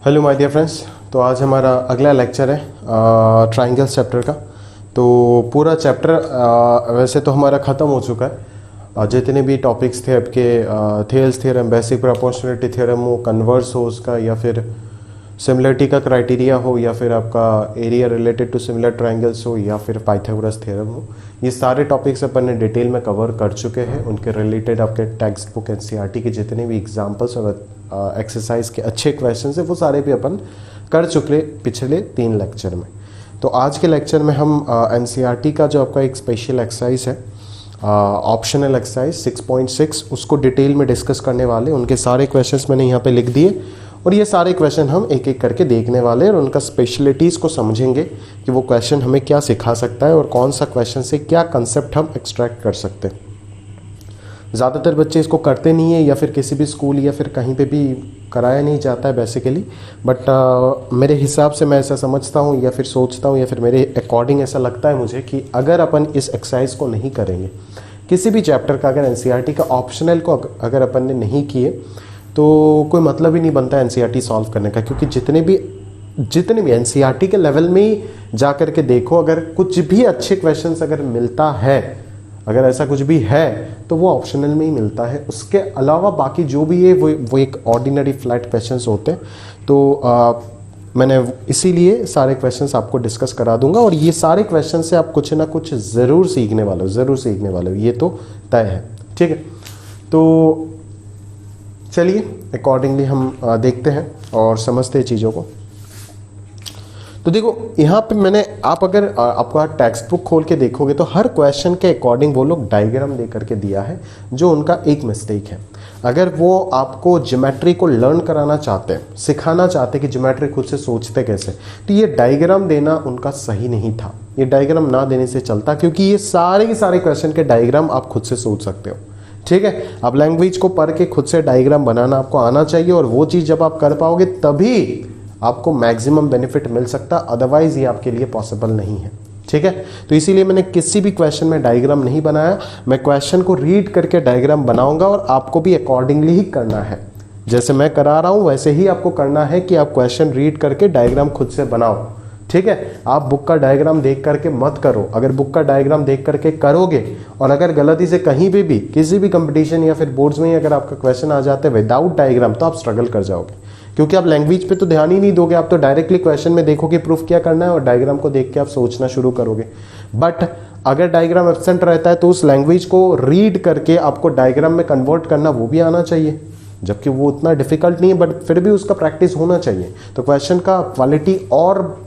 Hello my dear friends. तो आज हमारा अगला लेक्चर है ट्राइंगल्स चैप्टर का। तो पूरा चैप्टर वैसे तो हमारा ख़त्म हो चुका है। जितने भी टॉपिक्स थे आपके Thales theorem, basic proportionality theorem हो, कन्वर्स हो उसका, या फिर सिमिलरिटी का क्राइटेरिया हो, या फिर आपका area related to similar triangles हो, या फिर पाइथागोरस थ्योरम हो, ये सारे टॉपिक्स अपन ने डिटेल में कवर कर चुके हैं। उनके रिलेटेड आपके टेक्स्ट बुक एनसीईआरटी के जितने भी एग्जाम्पल्स और एक्सरसाइज के अच्छे क्वेश्चन है वो सारे भी अपन कर चुके पिछले 3 लेक्चर में। तो आज के लेक्चर में हम एनसीईआरटी का जो आपका एक स्पेशल एक्सरसाइज है, ऑप्शनल एक्सरसाइज 6.6, उसको डिटेल में डिस्कस करने वाले। उनके सारे क्वेश्चंस मैंने यहाँ पे लिख दिए और ये सारे क्वेश्चन हम एक एक करके देखने वाले हैं और उनका स्पेशलिटीज़ को समझेंगे कि वो क्वेश्चन हमें क्या सिखा सकता है और कौन सा क्वेश्चन से क्या कंसेप्ट हम एक्सट्रैक्ट कर सकते हैं। ज़्यादातर बच्चे इसको करते नहीं है, या फिर किसी भी स्कूल या फिर कहीं पे भी कराया नहीं जाता है बेसिकली। बट मेरे हिसाब से मैं ऐसा समझता हूँ या फिर सोचता हूँ या फिर मेरे अकॉर्डिंग ऐसा लगता है मुझे कि अगर अपन इस एक्सरसाइज को नहीं करेंगे, किसी भी चैप्टर का अगर एनसीईआरटी का ऑप्शनल को अगर अपन ने नहीं किए तो कोई मतलब ही नहीं बनता है एनसीईआरटी सॉल्व करने का। क्योंकि जितने भी एनसीईआरटी के लेवल में ही जा कर के देखो, अगर कुछ भी अच्छे क्वेश्चंस अगर मिलता है, अगर ऐसा कुछ भी है तो वो ऑप्शनल में ही मिलता है। उसके अलावा बाकी जो भी है वो एक ऑर्डिनरी फ्लैट क्वेश्चंस होते हैं। तो मैंने इसीलिए सारे क्वेश्चंस आपको डिस्कस करा दूंगा और ये सारे क्वेश्चन से आप कुछ ना कुछ ज़रूर सीखने वाले हो, ये तो तय है। ठीक है, तो चलिए अकॉर्डिंगली हम देखते हैं और समझते हैं चीज़ों को। तो देखो यहाँ पे मैंने अगर आपका टेक्स्ट बुक खोल के देखोगे तो हर क्वेश्चन के अकॉर्डिंग वो लोग डायग्राम दे करके दिया है, जो उनका एक मिस्टेक है। अगर वो आपको ज्योमेट्री को लर्न कराना चाहते हैं, सिखाना चाहते हैं कि ज्योमेट्री खुद से सोचते कैसे, तो ये डायग्राम देना उनका सही नहीं था। ये डायग्राम ना देने से चलता, क्योंकि ये सारे के सारे क्वेश्चन के डायग्राम आप खुद से सोच सकते हो। ठीक है, आप लैंग्वेज को पढ़ के खुद से डायग्राम बनाना आपको आना चाहिए और वो चीज़ जब आप कर पाओगे तभी आपको मैक्सिमम बेनिफिट मिल सकता, अदरवाइज ये आपके लिए पॉसिबल नहीं है। ठीक है, तो इसीलिए मैंने किसी भी क्वेश्चन में डायग्राम नहीं बनाया। मैं क्वेश्चन को रीड करके डायग्राम बनाऊंगा और आपको भी अकॉर्डिंगली ही करना है। जैसे मैं करा रहा हूं वैसे ही आपको करना है कि आप क्वेश्चन रीड करके डायग्राम खुद से बनाओ। ठीक है, आप बुक का डायग्राम देख करके मत करो। अगर बुक का डायग्राम देख करके करोगे और अगर गलती से कहीं पे भी किसी भी कंपटीशन या फिर बोर्ड्स में अगर आपका क्वेश्चन आ जाते हैं विदाउट डायग्राम, तो आप स्ट्रगल कर जाओगे। क्योंकि आप लैंग्वेज पे तो ध्यान ही नहीं दोगे, आप तो डायरेक्टली क्वेश्चन में देखोगे प्रूफ क्या करना है और डायग्राम को देख के आप सोचना शुरू करोगे। बट अगर डायग्राम एब्सेंट रहता है तो उस लैंग्वेज को रीड करके आपको डायग्राम में कन्वर्ट करना वो भी आना चाहिए, जबकि वो उतना डिफिकल्ट नहीं है, बट फिर भी उसका प्रैक्टिस होना चाहिए। तो क्वेश्चन का क्वालिटी और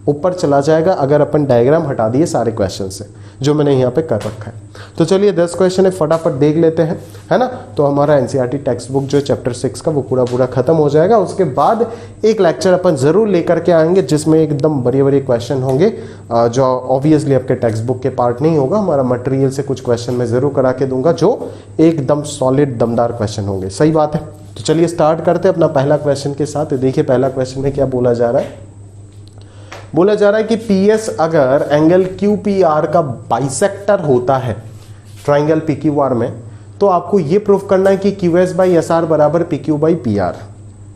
ऊपर चला जाएगा अगर अपन डायग्राम हटा दिए सारे क्वेश्चन से, जो मैंने यहाँ पे कर रखा है। तो चलिए 10 क्वेश्चन है, फटाफट देख लेते हैं, है ना। तो हमारा एनसीईआरटी टेक्स्ट बुक जो चैप्टर 6 का वो पूरा खत्म हो जाएगा। उसके बाद एक लेक्चर अपन जरूर लेकर के आएंगे जिसमें एकदम बड़े क्वेश्चन होंगे, जो ऑब्वियसली आपके टेक्स्ट बुक के पार्ट नहीं होगा। हमारा मटेरियल से कुछ क्वेश्चन मैं जरूर करा के दूंगा जो एकदम सॉलिड दमदार क्वेश्चन होंगे। सही बात है, तो चलिए स्टार्ट करते हैं अपना पहला क्वेश्चन के साथ। देखिए पहला क्वेश्चन में क्या बोला जा रहा है। बोला जा रहा है कि पीएस अगर एंगल क्यूपीआर का बाइसेक्टर होता है ट्राइंगल पीक्यूआर में, तो आपको ये प्रूफ करना है कि क्यूएस बाई एसआर बराबर पीक्यू बाई पीआर।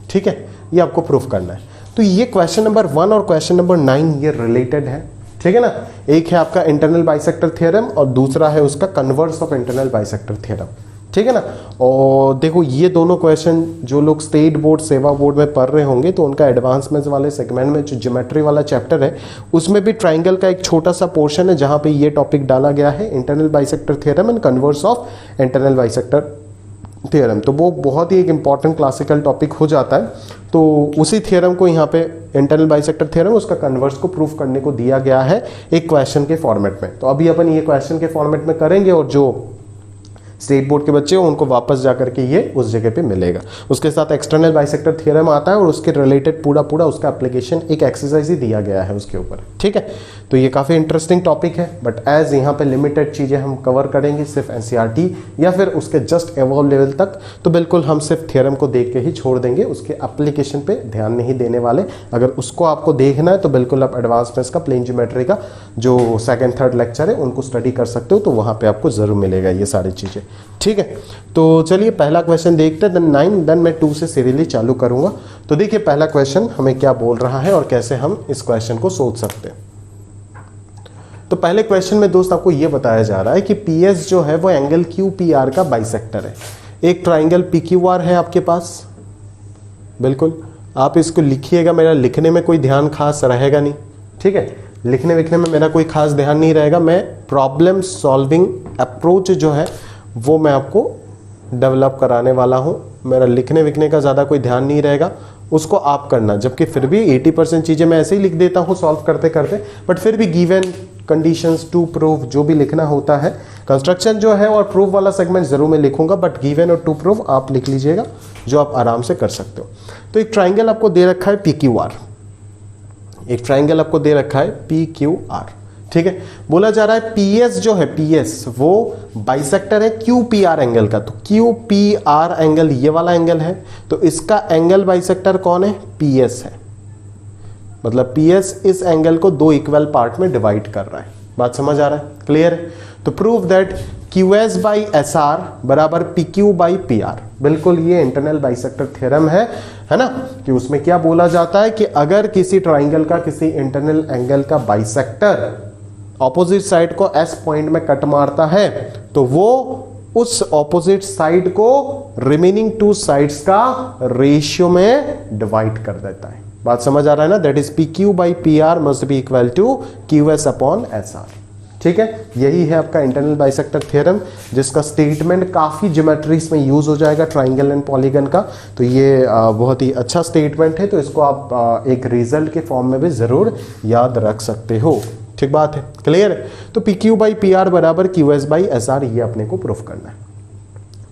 ठीक है, ये आपको प्रूफ करना है। तो ये क्वेश्चन नंबर 1 और क्वेश्चन नंबर 9 ये रिलेटेड है। ठीक है ना, एक है आपका इंटरनल बाइसेक्टर थ्योरम और दूसरा है उसका converse of internal bisector theorem. ठीक है ना। और देखो ये दोनों क्वेश्चन जो लोग स्टेट बोर्ड, सेवा बोर्ड में पढ़ रहे होंगे तो उनका एडवांसमेंट वाले सेगमेंट में जो ज्योमेट्री वाला चैप्टर है उसमें भी ट्राइंगल का एक छोटा सा पोर्शन है जहां पे ये टॉपिक डाला गया है, internal bisector theorem and converse of internal bisector theorem. तो वो बहुत ही एक इंपॉर्टेंट क्लासिकल टॉपिक हो जाता है। तो उसी थ्योरम को यहाँ पे इंटरनल बाइसेक्टर थ्योरम उसका कन्वर्स को प्रूफ करने को दिया गया है एक क्वेश्चन के फॉर्मेट में। तो अभी अपन ये क्वेश्चन के फॉर्मेट में करेंगे और जो स्टेट बोर्ड के बच्चे हो उनको वापस जाकर के ये उस जगह पे मिलेगा। उसके साथ एक्सटर्नल बाइसेक्टर थ्योरम आता है और उसके रिलेटेड पूरा उसका एप्लीकेशन एक एक्सरसाइज ही दिया गया है उसके ऊपर। ठीक है, तो ये काफ़ी इंटरेस्टिंग टॉपिक है, बट एज यहाँ पे लिमिटेड चीज़ें हम कवर करेंगे सिर्फ एनसीईआरटी या फिर उसके जस्ट एवोव लेवल तक, तो बिल्कुल हम सिर्फ थ्योरम को देख के ही छोड़ देंगे, उसके एप्लीकेशन पे ध्यान नहीं देने वाले। अगर उसको आपको देखना है तो बिल्कुल आप एडवांस मैथ्स का प्लेन ज्योमेट्री का जो सेकंड थर्ड लेक्चर है उनको स्टडी कर सकते हो, तो वहाँ पे आपको ज़रूर मिलेगा ये सारी चीज़ें। ठीक है, तो चलिए पहला क्वेश्चन देखते हैं, देन 9, देन मैं 2 से सीरियली चालू करूँगा। तो देखिए पहला क्वेश्चन हमें क्या बोल रहा है और कैसे हम इस क्वेश्चन को सोच सकते हैं। तो पहले क्वेश्चन में दोस्त आपको ये बताया जा रहा है कि PS जो है वो एंगल QPR का बाइसेक्टर है। एक ट्राइंगल PQR है आपके पास, बिल्कुल आप इसको लिखिएगा, मेरा लिखने में कोई ध्यान खास रहेगा नहीं, ठीक है, लिखने विखने में मेरा कोई खास ध्यान नहीं रहेगा, मैं प्रॉब्लम सॉल्विंग अप्रोच जो है वो मैं आपको डेवलप कराने वाला हूँ। मेरा लिखने विखने का ज़्यादा कोई ध्यान नहीं रहेगा, उसको आप करना, जबकि फिर भी 80% चीज़ें मैं ऐसे ही लिख देता हूँ सॉल्व करते करते, बट फिर भी गिवन कंडीशंस टू प्रूव जो भी लिखना होता है, कंस्ट्रक्शन जो है और प्रूफ वाला सेगमेंट जरूर मैं लिखूंगा, बट गिवन और टू प्रूव आप लिख लीजिएगा जो आप आराम से कर सकते हो। तो एक ट्राइंगल आपको दे रखा है PQR, एक ट्राइंगल आपको दे रखा है PQR, ठीक है, बोला जा रहा है PS जो है PS वो बाइसेक्टर है QPR एंगल का, तो QPR एंगल ये वाला एंगल है, तो इसका एंगल बाइसेक्टर कौन है? PS है, मतलब PS इस एंगल को दो इक्वल पार्ट में डिवाइड कर रहा है। बात समझ आ रहा है? क्लियर है? तो prove that QS by SR बराबर PQ बाई PR, बिल्कुल ये इंटरनल बाइसेक्टर थ्योरम है ना, कि उसमें क्या बोला जाता है कि अगर किसी ट्राइंगल का किसी इंटरनल एंगल का बाइसेक्टर ऑपोजिट साइड को S पॉइंट में कट मारता है तो वो उस ऑपोजिट साइड को रिमेनिंग टू साइड्स का रेशियो में डिवाइड कर देता है। बात समझ आ रहा है ना? That is PQ by PR must be equal to QS upon SR, ठीक है, यही है आपका इंटरनल बाइसेक्टर थ्योरम, जिसका स्टेटमेंट काफी ज्योमेट्रीज में यूज हो जाएगा ट्राइंगल एंड पॉलीगन का, तो ये बहुत ही अच्छा स्टेटमेंट है, तो इसको आप एक रिजल्ट के फॉर्म में भी जरूर याद रख सकते हो। ठीक बात है, क्लियर है? तो PQ बाई PR बराबर QS बाई SR, ये अपने को प्रूफ करना है।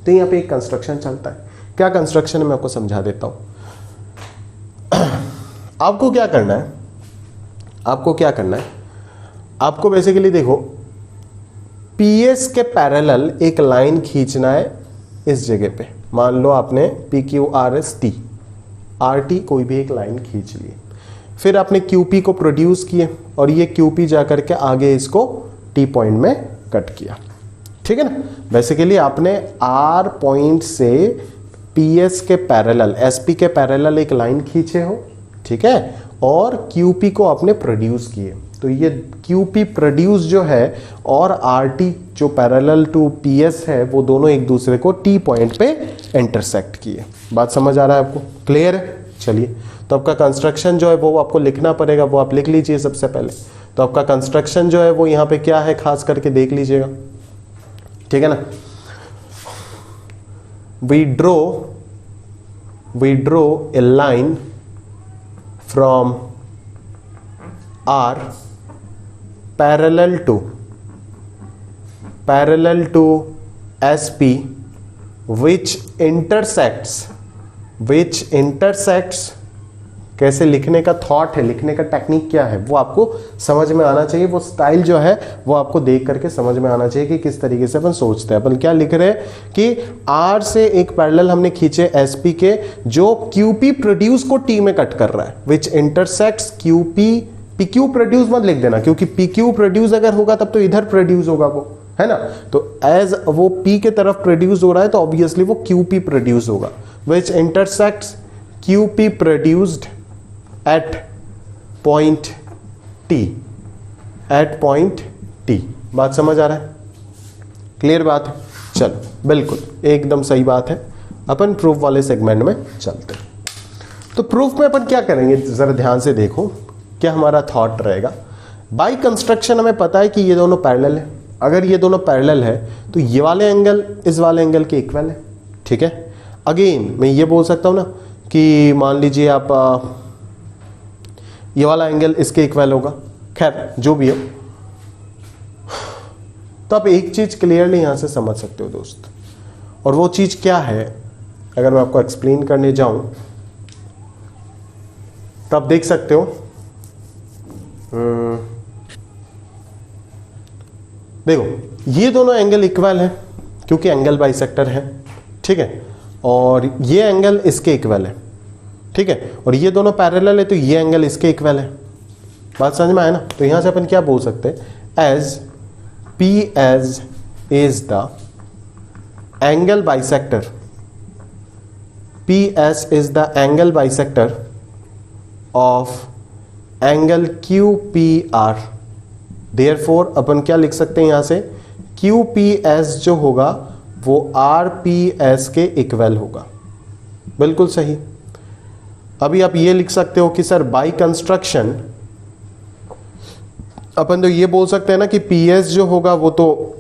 तो यहाँ पे एक कंस्ट्रक्शन चलता है, क्या कंस्ट्रक्शन है मैं आपको समझा देता हूं। आपको क्या करना है, आपको क्या करना है, आपको बेसिकली देखो PS के पैरेलल एक लाइन खींचना है इस जगह पे, मान लो आपने PQRST RT कोई भी एक लाइन खींच ली, फिर आपने QP को प्रोड्यूस किए और ये QP जाकर के आगे इसको T पॉइंट में कट किया, ठीक है ना। बेसिकली आपने R पॉइंट से PS के पैरेलल SP के पैरेलल एक लाइन खींचे हो, ठीक है, और QP को आपने प्रोड्यूस किए, तो ये QP प्रोड्यूस जो है और RT जो पैरेलल टू PS है वो दोनों एक दूसरे को T पॉइंट पे इंटरसेक्ट किए। बात समझ आ रहा है आपको? क्लियर है? चलिए, तो आपका कंस्ट्रक्शन जो है वो आपको लिखना पड़ेगा, वो आप लिख लीजिए सबसे पहले। तो आपका कंस्ट्रक्शन जो है वो यहाँ पे क्या है खास करके देख लीजिएगा, ठीक है ना। We draw a line from R parallel to SP which intersects, कैसे लिखने का थॉट है, लिखने का टेक्निक क्या है वो आपको समझ में आना चाहिए, वो स्टाइल जो है वो आपको देख करके समझ में आना चाहिए कि किस तरीके से अपन सोचते हैं। अपन क्या लिख रहे हैं कि R से एक पैरेलल हमने खींचे SP के जो QP प्रोड्यूस को T में कट कर रहा है, which intersects QP, PQ produce मत लिख देना, क्योंकि PQ प्रोड्यूस अगर होगा तब तो इधर प्रोड्यूस होगा वो, है ना। तो एज वो P के तरफ प्रोड्यूस हो रहा है तो ऑब्वियसली वो QP प्रोड्यूस होगा, which intersects QP produced at point T। बात समझ आ रहा है? क्लियर बात है? चलो बिल्कुल एकदम सही बात है। अपन प्रूफ वाले सेगमेंट में चलते हैं। तो प्रूफ में अपन क्या करेंगे जरा ध्यान से देखो, क्या हमारा थॉट रहेगा। बाय कंस्ट्रक्शन हमें पता है कि ये दोनों पैरेलल है, अगर ये दोनों पैरेलल है तो ये वाले एंगल इस वाले एंगल के इक्वल है, ठीक है। अगेन मैं ये बोल सकता हूं ना कि मान लीजिए आप ये वाला एंगल इसके इक्वल होगा, खैर जो भी हो। तो आप एक चीज क्लियरली यहां से समझ सकते हो दोस्त, और वो चीज क्या है अगर मैं आपको एक्सप्लेन करने जाऊं तो आप देख सकते हो देखो ये दोनों एंगल इक्वल है क्योंकि एंगल बाइसेक्टर है, ठीक है, और ये एंगल इसके इक्वल है, ठीक है, और ये दोनों पैरेलल है तो ये एंगल इसके इक्वल है। बात समझ में आया ना? तो यहां से अपन क्या बोल सकते हैं, as P S is the angle bisector, P S is the angle bisector of angle Q P R. Therefore अपन क्या लिख सकते हैं यहां से, क्यू पी एस जो होगा वो आर पी एस के इक्वल होगा। बिल्कुल सही। अभी आप ये लिख सकते हो कि सर बाय कंस्ट्रक्शन अपन तो ये बोल सकते हैं ना कि पी एस जो होगा वो तो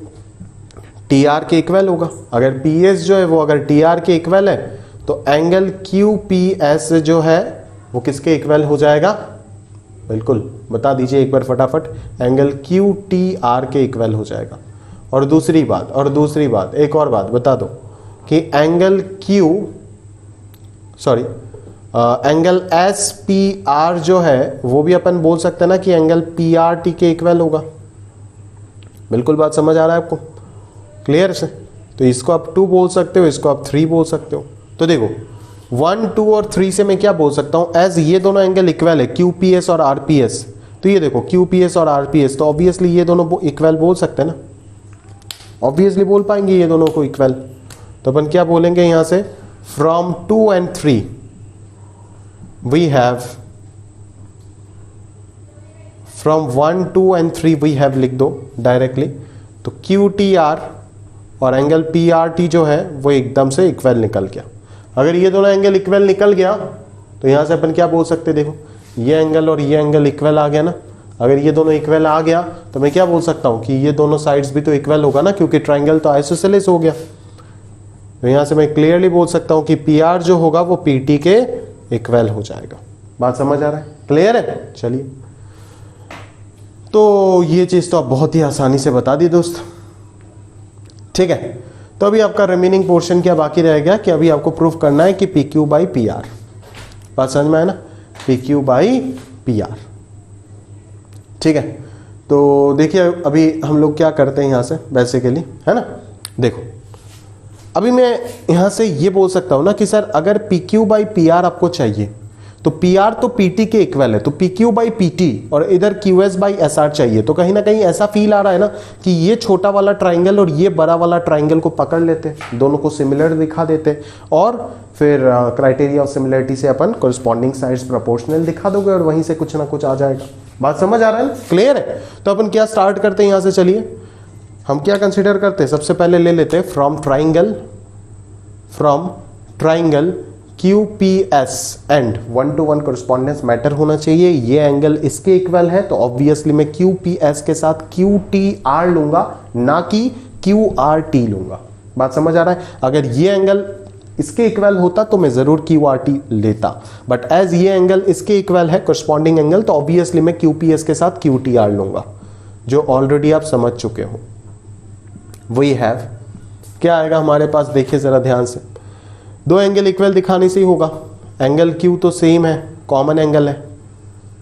टी आर के इक्वल होगा। अगर पी एस जो है वो अगर टी आर के इक्वल है तो एंगल क्यू पी एस जो है वो किसके इक्वल हो जाएगा? बिल्कुल बता दीजिए एक बार फटाफट, एंगल क्यू टी आर के इक्वल हो जाएगा। और दूसरी बात एक और बात बता दो कि angle Q angle S P R जो है वो भी अपन बोल सकते हैं ना कि एंगल पी आर टी के इक्वल होगा। बिल्कुल बात समझ आ रहा है आपको क्लियर से? तो इसको आप 2 बोल सकते हो, इसको आप 3 बोल सकते हो। तो देखो 1, 2 और 3 से मैं क्या बोल सकता हूं, एज ये दोनों एंगल इक्वल है क्यू पी एस और आर पी एस, तो ये देखो क्यू पी एस और आर पी एस, तो ऑब्वियसली ये दोनों इक्वल बोल सकते हैं ना, ऑब्वियसली बोल पाएंगे ये दोनों को इक्वल। तो अपन क्या बोलेंगे यहां से, from 2 and 3 we have, from 1, 2 and 3 we have लिख दो डायरेक्टली। तो क्यू टी आर और एंगल पी आर टी जो है वो एकदम से इक्वल निकल गया। अगर ये दोनों एंगल इक्वल निकल गया तो यहां से अपन क्या बोल सकते, देखो ये एंगल और ये एंगल इक्वल आ गया ना। अगर ये दोनों इक्वल आ गया तो मैं क्या बोल सकता हूं कि ये दोनों साइड्स भी तो इक्वल होगा ना, क्योंकि ट्राइंगल तो आइसोसेलेस हो गया। तो यहां से मैं क्लियरली बोल सकता हूं कि पी आर जो होगा वो पी टी के इक्वल हो जाएगा। बात समझ आ रहा है? क्लियर है? चलिए, तो ये चीज तो आप बहुत ही आसानी से बता दी दोस्त, ठीक है। तो अभी आपका रिमेनिंग पोर्शन क्या बाकी रह गया कि अभी आपको प्रूफ करना है कि P Q by P are. बात समझ में आया ना? P Q by P are, ठीक है। तो देखिए अभी हम लोग क्या करते हैं यहां से बेसिकली, है ना। देखो अभी मैं यहां से ये बोल सकता हूं ना कि सर अगर P Q by P are आपको चाहिए तो पी आर तो पी टी के इक्वल है, तो P Q by P T और इधर Q S by S are चाहिए। तो कहीं ना कहीं ऐसा फील आ रहा है ना कि ये छोटा वाला ट्राइंगल और ये बड़ा वाला ट्राइंगल को पकड़ लेते, दोनों को सिमिलर दिखा देते और फिर क्राइटेरिया ऑफ सिमिलरिटी से अपन कोरिस्पॉन्डिंग साइड्स प्रोपोर्शनल दिखा दोगे और वहीं से कुछ ना कुछ आ जाएगा। बात समझ आ रहा है ना? क्लियर है? तो अपन क्या स्टार्ट करते हैं यहां से, चलिए हम क्या कंसिडर करते हैं, सबसे पहले ले लेते हैं from triangle Q P S and 1 to 1 correspondents matter होना चाहिए। ये एंगल इसके इक्वल है तो ऑब्वियसली मैं क्यू पी एस के साथ क्यू टी आर लूंगा, ना कि क्यू आर टी लूंगा। बात समझ आ रहा है? अगर ये एंगल इसके इक्वल होता तो मैं जरूर क्यू आर टी लेता, बट एज ये एंगल इसके इक्वल है कोरिस्पॉन्डिंग एंगल, तो ऑब्वियसली मैं क्यू पी एस के साथ क्यू टी आर लूंगा, जो ऑलरेडी आप समझ चुके हो। वी हैव क्या आएगा हमारे पास, देखिए जरा ध्यान से, 2 एंगल इक्वल दिखाने से ही होगा। एंगल क्यू तो सेम है, कॉमन एंगल है।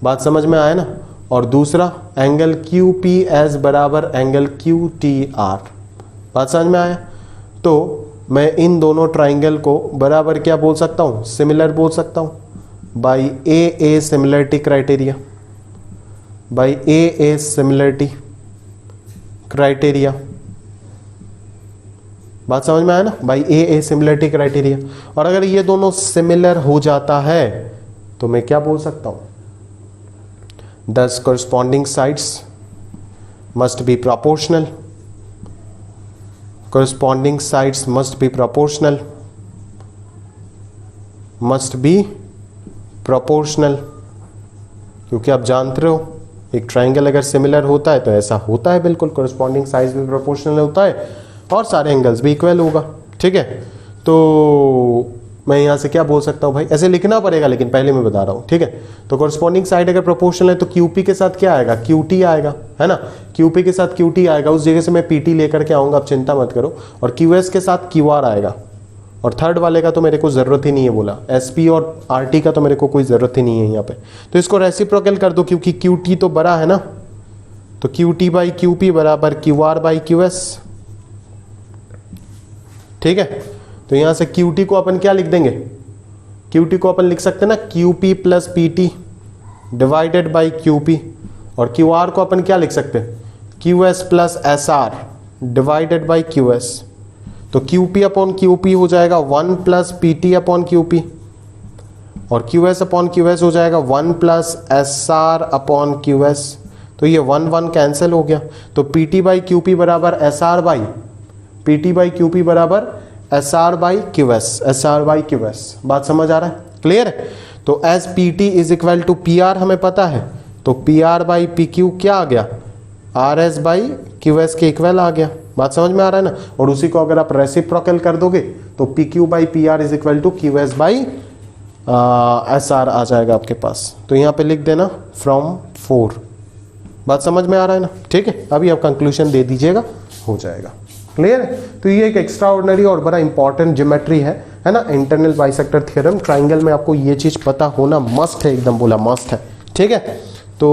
बात समझ में आया ना? और दूसरा एंगल क्यू पी एस बराबर एंगल क्यू टी आर। बात समझ में आया? तो मैं इन दोनों ट्राइंगल को बराबर क्या बोल सकता हूं, सिमिलर बोल सकता हूं by A similarity criteria, by A similarity criteria. बात समझ में आया ना? By A similarity criteria. और अगर ये दोनों सिमिलर हो जाता है तो मैं क्या बोल सकता हूं, दस corresponding sides must be proportional, corresponding sides must be proportional, must be proportional, क्योंकि आप जानते हो एक ट्राइंगल अगर सिमिलर होता है तो ऐसा होता है, बिल्कुल corresponding साइज भी प्रोपोर्शनल होता है और सारे एंगल्स भी इक्वल होगा, ठीक है। तो मैं यहां से क्या बोल सकता हूं भाई, ऐसे लिखना पड़ेगा लेकिन पहले मैं बता रहा हूं, ठीक है। तो कोरिस्पॉन्डिंग साइड अगर प्रोपोर्शनल है तो क्यूपी के साथ क्या आएगा, क्यूटी आएगा, है ना। क्यूपी के साथ क्यूटी आएगा, उस जगह से मैं पीटी लेकर के आऊंगा, आप चिंता मत करो। और क्यूएस के साथ क्यूआर आएगा, और थर्ड वाले का तो मेरे को जरूरत ही नहीं है, बोला एसपी और आरटी का तो मेरे को कोई जरूरत ही नहीं है यहाँ पे। तो इसको रेसिप्रोकल कर दो क्योंकि क्यूटी तो बड़ा है ना, तो Q T by Q P बराबर Q R by Q S. ठीक है, तो यहां से क्यू टी को अपन क्या लिख देंगे, क्यू टी को अपन लिख सकते हैं ना Q P plus P T divided by Q P, और क्यू आर को अपन क्या लिख सकते हैं, Q S plus S R divided by Q S. तो Q P upon Q P हो जाएगा 1 plus P T upon Q P, और Q S upon Q S हो जाएगा 1 plus S R upon Q S. तो ये 1 1 cancel हो गया, तो P T by Q P बराबर S R by P T by Q P बराबर S R by Q S, S R by Q S. बात समझ आ रहा है, क्लियर है। तो S P T is equal to P R हमें पता है, तो P R by P Q क्या आ गया, R S by Q S के इक्वल आ गया। बात समझ में आ रहा है ना। और उसी को अगर आप रेसिप्रोकल कर दोगे तो P Q by P R is equal to Q S by S R आ जाएगा आपके पास। तो यहाँ पे लिख देना फ्रॉम 4। बात समझ में आ रहा है ना, ठीक है। अभी आप कंक्लूजन दे दीजिएगा, हो जाएगा, क्लियर है। तो ये एक एक्स्ट्रा ऑर्डिनरी और बड़ा इंपॉर्टेंट ज्योमेट्री है ना, इंटरनल बाइसेक्टर थ्योरम। ट्राइंगल में आपको ये चीज पता होना मस्ट है, एकदम बोला मस्ट है, ठीक है। तो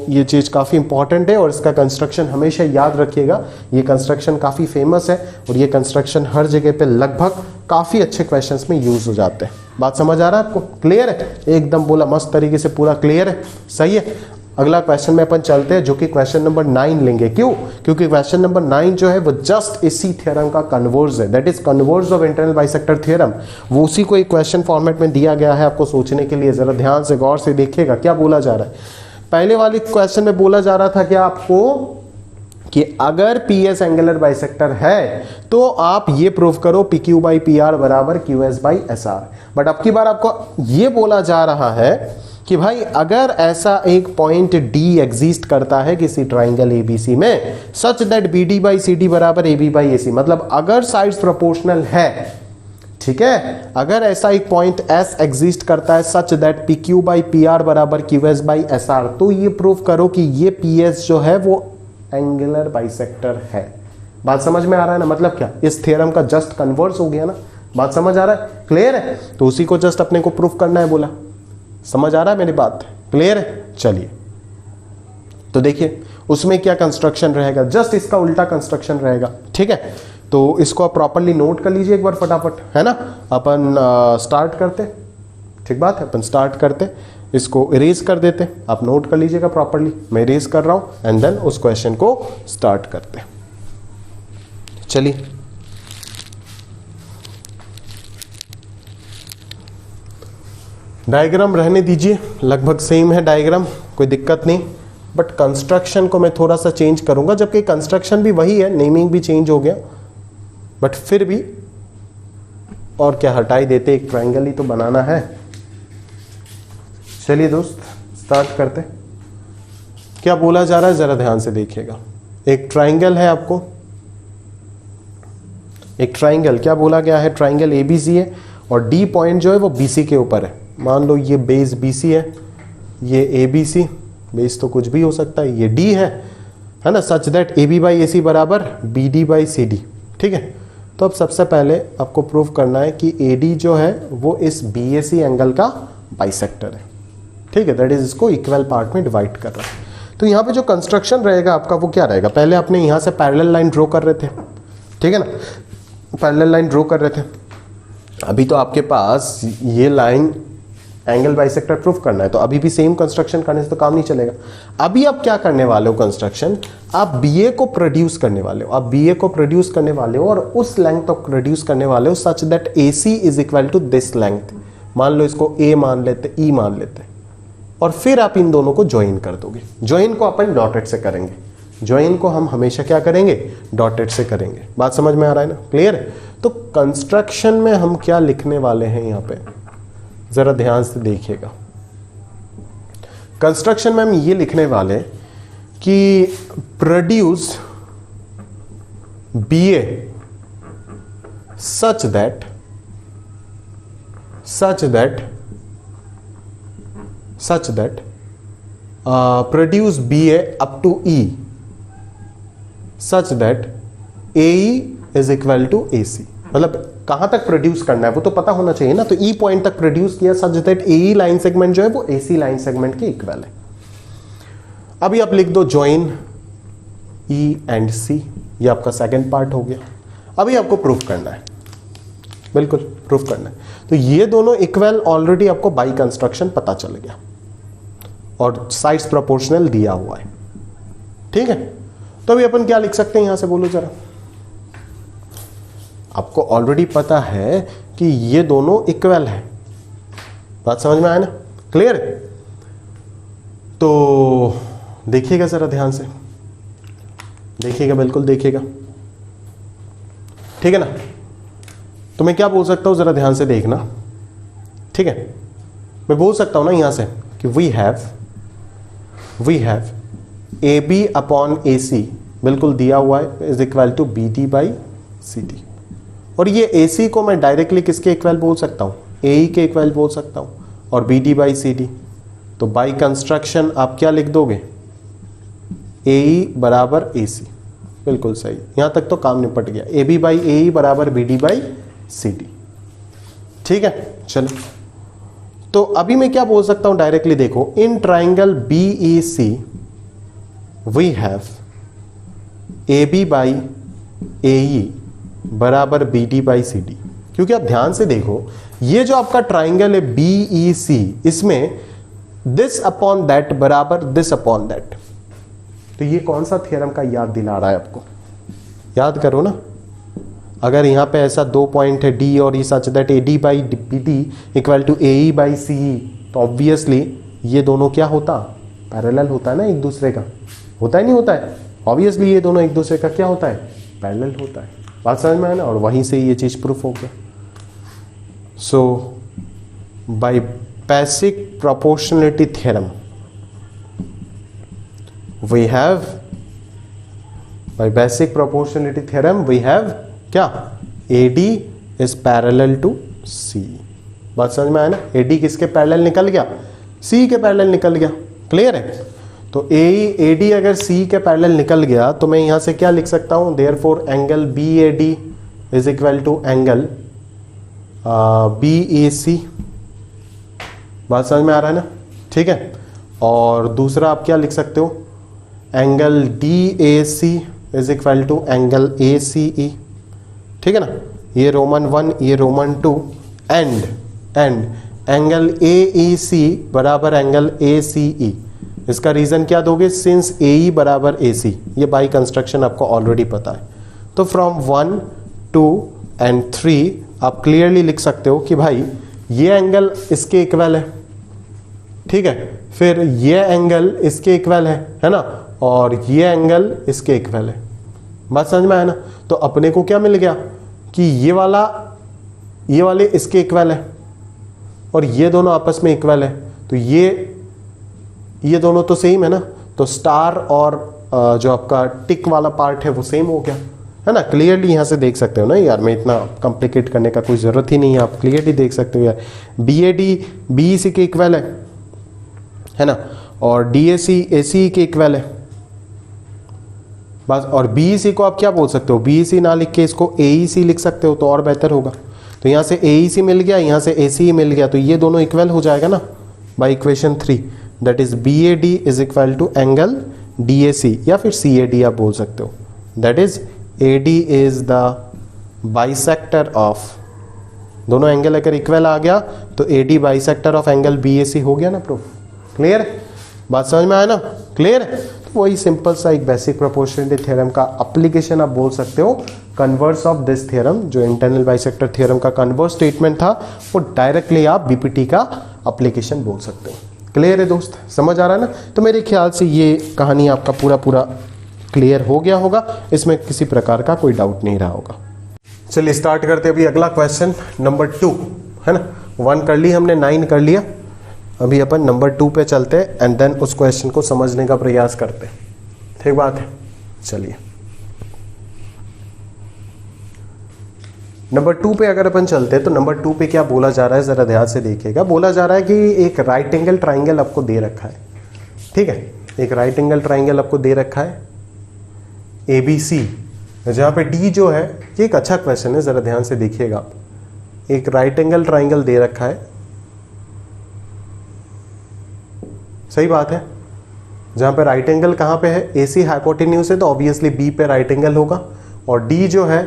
ये चीज़ काफ़ी इंपॉर्टेंट है और इसका कंस्ट्रक्शन हमेशा याद रखिएगा। ये कंस्ट्रक्शन काफ़ी फेमस है और ये कंस्ट्रक्शन हर जगह पे लगभग काफ़ी अच्छे क्वेश्चंस में यूज हो जाते हैं। बात समझ आ रहा है आपको, क्लियर है, एकदम बोला मस्त तरीके से पूरा क्लियर है, सही है। अगला क्वेश्चन में अपन चलते हैं जो कि क्वेश्चन नंबर 9 लेंगे। क्यों? क्योंकि क्वेश्चन नंबर 9 जो है वो जस्ट इसी थ्योरम का कन्वर्स है, that is converse of internal bisector theorem. वो उसी को एक क्वेश्चन फॉर्मेट में दिया गया है आपको सोचने के लिए। जरा ध्यान से गौर से देखिएगा क्या बोला जा रहा है। पहले वाली क्वेश्चन में बोला जा रहा था कि आपको कि अगर पी एस एंगुलर बाइसेक्टर है तो आप ये प्रूव करो P Q by P R बराबर Q S by S R. But अब की बार आपको ये बोला जा रहा है कि भाई अगर ऐसा एक पॉइंट डी एग्जिस्ट करता है किसी ट्राइंगल एबीसी में such that B D by C D बराबर A B by A C, मतलब अगर साइड्स प्रोपोर्शनल है, ठीक है, अगर ऐसा एक पॉइंट एस एग्जिस्ट करता है such that P Q by P R बराबर Q S by S R, तो ये प्रूव करो कि ये पी एस जो है वो एंगुलर बाइसेक्टर है। बात समझ में आ रहा है ना, मतलब क्या, इस थ्योरम का जस्ट कन्वर्स हो गया ना। बात समझ आ रहा है, क्लियर है। तो उसी को जस्ट अपने को प्रूफ करना है, बोला समझ आ रहा है मेरी बात, क्लियर है। चलिए तो देखिए उसमें क्या कंस्ट्रक्शन रहेगा, जस्ट इसका उल्टा कंस्ट्रक्शन रहेगा, ठीक है। तो इसको आप प्रॉपरली नोट कर लीजिए एक बार फटाफट, है ना। अपन स्टार्ट करते, ठीक बात है, अपन स्टार्ट करते, इसको इरेज कर देते, आप नोट कर लीजिएगा प्रॉपरली। मैं इरेज कर रहा हूं एंड देन उस क्वेश्चन को स्टार्ट करते। चलिए डायग्राम रहने दीजिए, लगभग सेम है डायग्राम, कोई दिक्कत नहीं। बट कंस्ट्रक्शन को मैं थोड़ा सा चेंज करूंगा, जबकि कंस्ट्रक्शन भी वही है, नेमिंग भी चेंज हो गया, बट फिर भी और क्या हटाई देते, एक ट्रायंगल ही तो बनाना है। चलिए दोस्त स्टार्ट करते। क्या बोला जा रहा है जरा ध्यान से देखिएगा। एक ट्रायंगल है, आपको एक ट्रायंगल क्या बोला गया है, ट्रायंगल एबीसी है और डी पॉइंट जो है वो बीसी के ऊपर है। मान लो ये बेस बीसी है, ये एबीसी, बेस तो कुछ भी हो सकता है, ये डी है ना, such that A B by A C बराबर B D by C D, ठीक है। तो अब सबसे पहले आपको प्रूव करना है कि ए डी जो है वो इस बी ए सी एंगल का बाइसेक्टर है, ठीक है, दैट इज इसको इक्वल पार्ट में डिवाइड कर रहा है। तो यहाँ पे जो कंस्ट्रक्शन रहेगा आपका वो क्या रहेगा, पहले आपने यहाँ से पैरेलल लाइन ड्रॉ कर रहे थे, ठीक है ना, पैरेलल लाइन ड्रॉ कर रहे थे। अभी तो आपके पास ये लाइन एंगल बाइसेक्टर प्रूफ करना है, तो अभी भी सेम कंस्ट्रक्शन करने से तो काम नहीं चलेगा। अभी आप क्या करने वाले हो कंस्ट्रक्शन, आप बीए को प्रोड्यूस करने वाले हो, आप बीए को प्रोड्यूस करने वाले हो और उस लेंथ को प्रोड्यूस करने वाले हो such that AC is equal to this length. मान लो इसको A मान लेते, E मान लेते, और फिर आप इन दोनों को ज्वाइन कर दोगे। ज्वाइन को अपन डॉटेड से करेंगे, ज्वाइन को हम हमेशा क्या करेंगे, डॉटेड से करेंगे। बात समझ में आ रहा है ना, क्लियर है। तो कंस्ट्रक्शन में हम क्या लिखने वाले हैं यहाँ पे, जरा ध्यान से देखिएगा। कंस्ट्रक्शन में हम ये लिखने वाले कि produce BA such that produce BA up to E such that AE is equal to AC। मतलब कहां तक प्रोड्यूस करना है वो तो पता होना चाहिए ना, तो E पॉइंट तक प्रोड्यूस किया सच दैट AE लाइन सेगमेंट जो है वो AC लाइन सेगमेंट के इक्वल है। अभी आप लिख दो ज्वाइन ई एंड सी, ये आपका सेकंड पार्ट हो गया। अभी आपको प्रूफ करना है, बिल्कुल प्रूफ करना है। तो ये दोनों इक्वल ऑलरेडी आपको बाई कंस्ट्रक्शन पता चल गया और साइड्स प्रोपोर्शनल दिया हुआ है, ठीक है। तो अभी अपन क्या लिख सकते हैं यहां से, बोलो जरा। आपको ऑलरेडी पता है कि ये दोनों इक्वल है, बात समझ में आया ना, क्लियर है। तो देखिएगा जरा ध्यान से, देखिएगा, बिल्कुल देखिएगा, ठीक है ना। तो मैं क्या बोल सकता हूं, जरा ध्यान से देखना, ठीक है। मैं बोल सकता हूं ना यहां से कि we have A B upon A C, बिल्कुल दिया हुआ है, is equal to B D by C D. और ये ए सी को मैं डायरेक्टली किसके इक्वल बोल सकता हूं, ए ई के इक्वल बोल सकता हूं, और B D by C D. तो बाई कंस्ट्रक्शन आप क्या लिख दोगे, ए ई बराबर ए सी, बिल्कुल सही, यहां तक तो काम निपट गया। ए बी बाई ए ई बराबर B D by C D, ठीक है। चलो, तो अभी मैं क्या बोल सकता हूं डायरेक्टली, देखो, in triangle B E C we have A B by A E बराबर B D by C D. क्योंकि आप ध्यान से देखो, ये जो आपका ट्राइंगल है बी ई सी, इसमें दिस अपॉन दैट बराबर दिस अपॉन दैट। तो ये कौन सा थ्योरम का याद दिला रहा है आपको, याद करो ना। अगर यहां पे ऐसा दो पॉइंट है डी और E such that A D by B D equal to A E by C E, तो ऑब्वियसली ये दोनों क्या होता, पैरेलल होता है ना एक दूसरे का, होता है नहीं होता है, ऑब्वियसली ये दोनों एक दूसरे का क्या होता है, पैरेलल होता है। बात समझ में आया ना, और वहीं से ये चीज प्रूफ हो गया। So by basic proportionality theorem we have, by basic proportionality theorem we have क्या, AD is parallel to C। बात समझ में आया ना, AD किसके पैरेलल निकल गया, C के पैरेलल निकल गया, क्लियर है। तो AD अगर C के पैरेलल निकल गया तो मैं यहां से क्या लिख सकता हूं, therefore angle BAD is equal to angle BAC। बात समझ में आ रहा है ना, ठीक है। और दूसरा आप क्या लिख सकते हो, angle DAC is equal to angle ACE, ठीक है ना। ये रोमन 1, ये रोमन 2, एंड एंगल AEC बराबर एंगल ACE। इसका रीजन क्या दोगे, सिंस AE बराबर AC, ये बाई कंस्ट्रक्शन आपको ऑलरेडी पता है। तो फ्रॉम 1, 2 एंड 3 आप क्लियरली लिख सकते हो कि भाई ये एंगल इसके इक्वल है, ठीक है, फिर ये एंगल इसके इक्वल है ना, और ये एंगल इसके इक्वल है। बात समझ में आया ना। तो अपने को क्या मिल गया कि ये वाले इसके इक्वल है और ये दोनों आपस में इक्वल है, तो ये दोनों तो सेम है ना, तो स्टार और जो आपका टिक वाला पार्ट है वो सेम हो गया, है ना। क्लियरली यहां से देख सकते हो ना यार, मैं इतना कॉम्प्लिकेट करने का कोई जरूरत ही नहीं है, आप क्लियरली देख सकते हो यार। BAD BEC के इक्वल है ना, और DAC ACE के इक्वल है बस। और BEC को आप क्या बोल सकते हो, BEC ना लिख के इसको AEC लिख सकते हो तो और बेहतर होगा। तो यहां से AEC मिल गया, यहां से ACE मिल गया, तो ये दोनों इक्वल हो जाएगा ना by equation 3, that is BAD is equal to angle DAC, या फिर CAD आप बोल सकते हो, that is AD is the bisector of, दोनों एंगल अगर इक्वल आ गया तो AD bisector of angle BAC हो गया ना प्रूफ, क्लियर। बात समझ में आया ना, क्लियर। तो वही सिंपल सा एक बेसिक प्रोपोर्शनलिटी थ्योरम का एप्लीकेशन आप बोल सकते हो, कन्वर्स ऑफ दिस थ्योरम, जो इंटरनल बाइसेक्टर थ्योरम का कन्वर्स स्टेटमेंट था, वो डायरेक्टली आप BPT का एप्लीकेशन बोल सकते हो। क्लियर है दोस्त, समझ आ रहा है ना। तो मेरे ख्याल से ये कहानी आपका पूरा क्लियर हो गया होगा, इसमें किसी प्रकार का कोई डाउट नहीं रहा होगा। चलिए स्टार्ट करते हैं अभी अगला क्वेश्चन नंबर 2, है ना। 1 कर ली हमने, 9 कर लिया, अभी अपन नंबर 2 पे चलते हैं एंड देन उस क्वेश्चन को समझने का प्रयास करते हैं, ठीक बात है। चलिए नंबर 2 पे अगर अपन चलते हैं तो नंबर 2 पे क्या बोला जा रहा है, जरा ध्यान से देखिएगा। बोला जा रहा है कि एक राइट एंगल ट्राइंगल आपको दे रखा है, ठीक है, एक राइट एंगल ट्राइंगल आपको दे रखा है ABC, जहां पे D जो है, ये एक अच्छा क्वेश्चन है, जरा ध्यान से देखिएगा आप। एक राइट एंगल ट्राइंगल दे रखा है, सही बात है, जहाँ पे राइट एंगल कहाँ पे है, AC हाइपोटेन्यूज है तो ऑब्वियसली B पे राइट एंगल होगा, और D जो है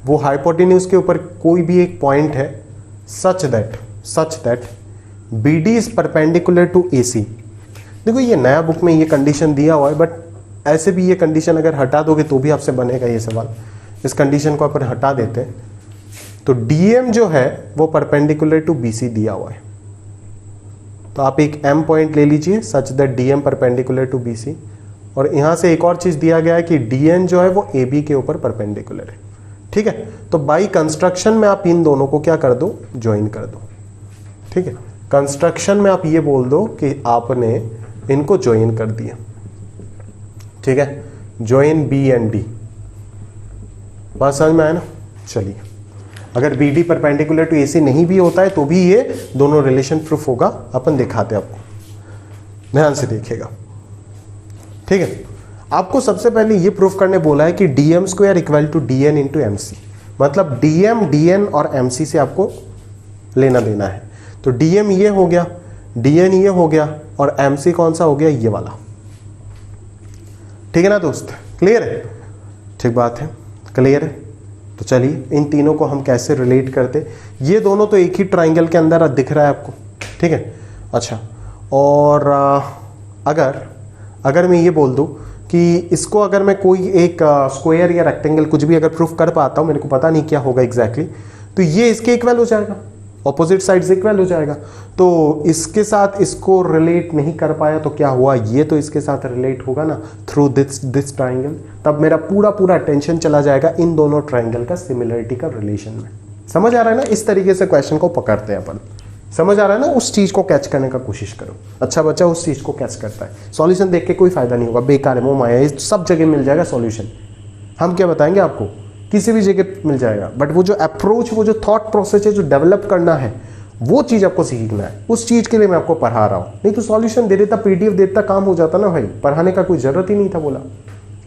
वो हाइपोटेन्यूज के ऊपर कोई भी एक पॉइंट है such that BD is perpendicular to AC। देखो ये नया बुक में ये कंडीशन दिया हुआ है, बट ऐसे भी ये कंडीशन अगर हटा दोगे तो भी आपसे बनेगा ये सवाल। इस कंडीशन को अपन हटा देते हैं तो DM जो है वो परपेंडिकुलर टू BC दिया हुआ है, तो आप एक M पॉइंट ले लीजिए such that DM perpendicular to BC, और यहां से एक और चीज दिया गया है कि DN जो है वो AB के ऊपर परपेंडिकुलर है। ठीक है, तो बाई कंस्ट्रक्शन में आप इन दोनों को क्या कर दो, ज्वाइन कर दो। ठीक है, कंस्ट्रक्शन में आप ये बोल दो कि आपने इनको ज्वाइन कर दिया। ठीक है, ज्वाइन B एंड D। बात समझ में आया ना? चलिए, अगर BD परपेंडिकुलर टू AC नहीं भी होता है तो भी ये दोनों रिलेशन प्रूफ होगा, अपन दिखाते हैं आपको, ध्यान से देखिएगा। ठीक है, आपको सबसे पहले ये प्रूफ करने बोला है कि DM square equal to DN into MC, मतलब DM, DN और MC से आपको लेना देना है। तो DM ये हो गया, DN ये हो गया, और MC कौन सा हो गया, ये वाला। ठीक है ना दोस्त, क्लियर है? ठीक बात है, क्लियर है। तो चलिए इन तीनों को हम कैसे रिलेट करते, ये दोनों तो एक ही ट्राइंगल के अंदर दिख रहा है आपको। ठीक है, अच्छा, और अगर मैं ये बोल दूं कि इसको अगर मैं कोई एक स्क्वायर या रेक्टेंगल कुछ भी अगर प्रूफ कर पाता हूं, मेरे को पता नहीं क्या होगा एग्जैक्टली, तो ये इसके इक्वल हो जाएगा, ऑपोजिट साइड से इक्वल हो जाएगा। तो इसके साथ इसको रिलेट नहीं कर पाया तो क्या हुआ, ये तो इसके साथ रिलेट होगा ना थ्रू दिस ट्राइंगल, तब मेरा पूरा अटेंशन चला जाएगा इन दोनों ट्राइंगल का सिमिलरिटी का रिलेशन में। समझ आ रहा है ना? इस तरीके से क्वेश्चन को पकड़ते हैं अपन। समझ आ रहा है ना? उस चीज को कैच करने का कोशिश करो। अच्छा बच्चा उस चीज को कैच करता है, सॉल्यूशन देख के कोई फायदा नहीं होगा, बेकार है, मोह माया, ये सब जगह मिल जाएगा सॉल्यूशन। हम क्या बताएंगे आपको, किसी भी जगह मिल जाएगा, बट वो जो अप्रोच, वो जो थॉट प्रोसेस है जो डेवलप करना है, वो चीज आपको सीखना है। उस चीज के लिए मैं आपको पढ़ा रहा हूं, नहीं तो सॉल्यूशन दे देता, PDF देता, काम हो जाता ना भाई, पढ़ाने का कोई जरूरत ही नहीं था बोला।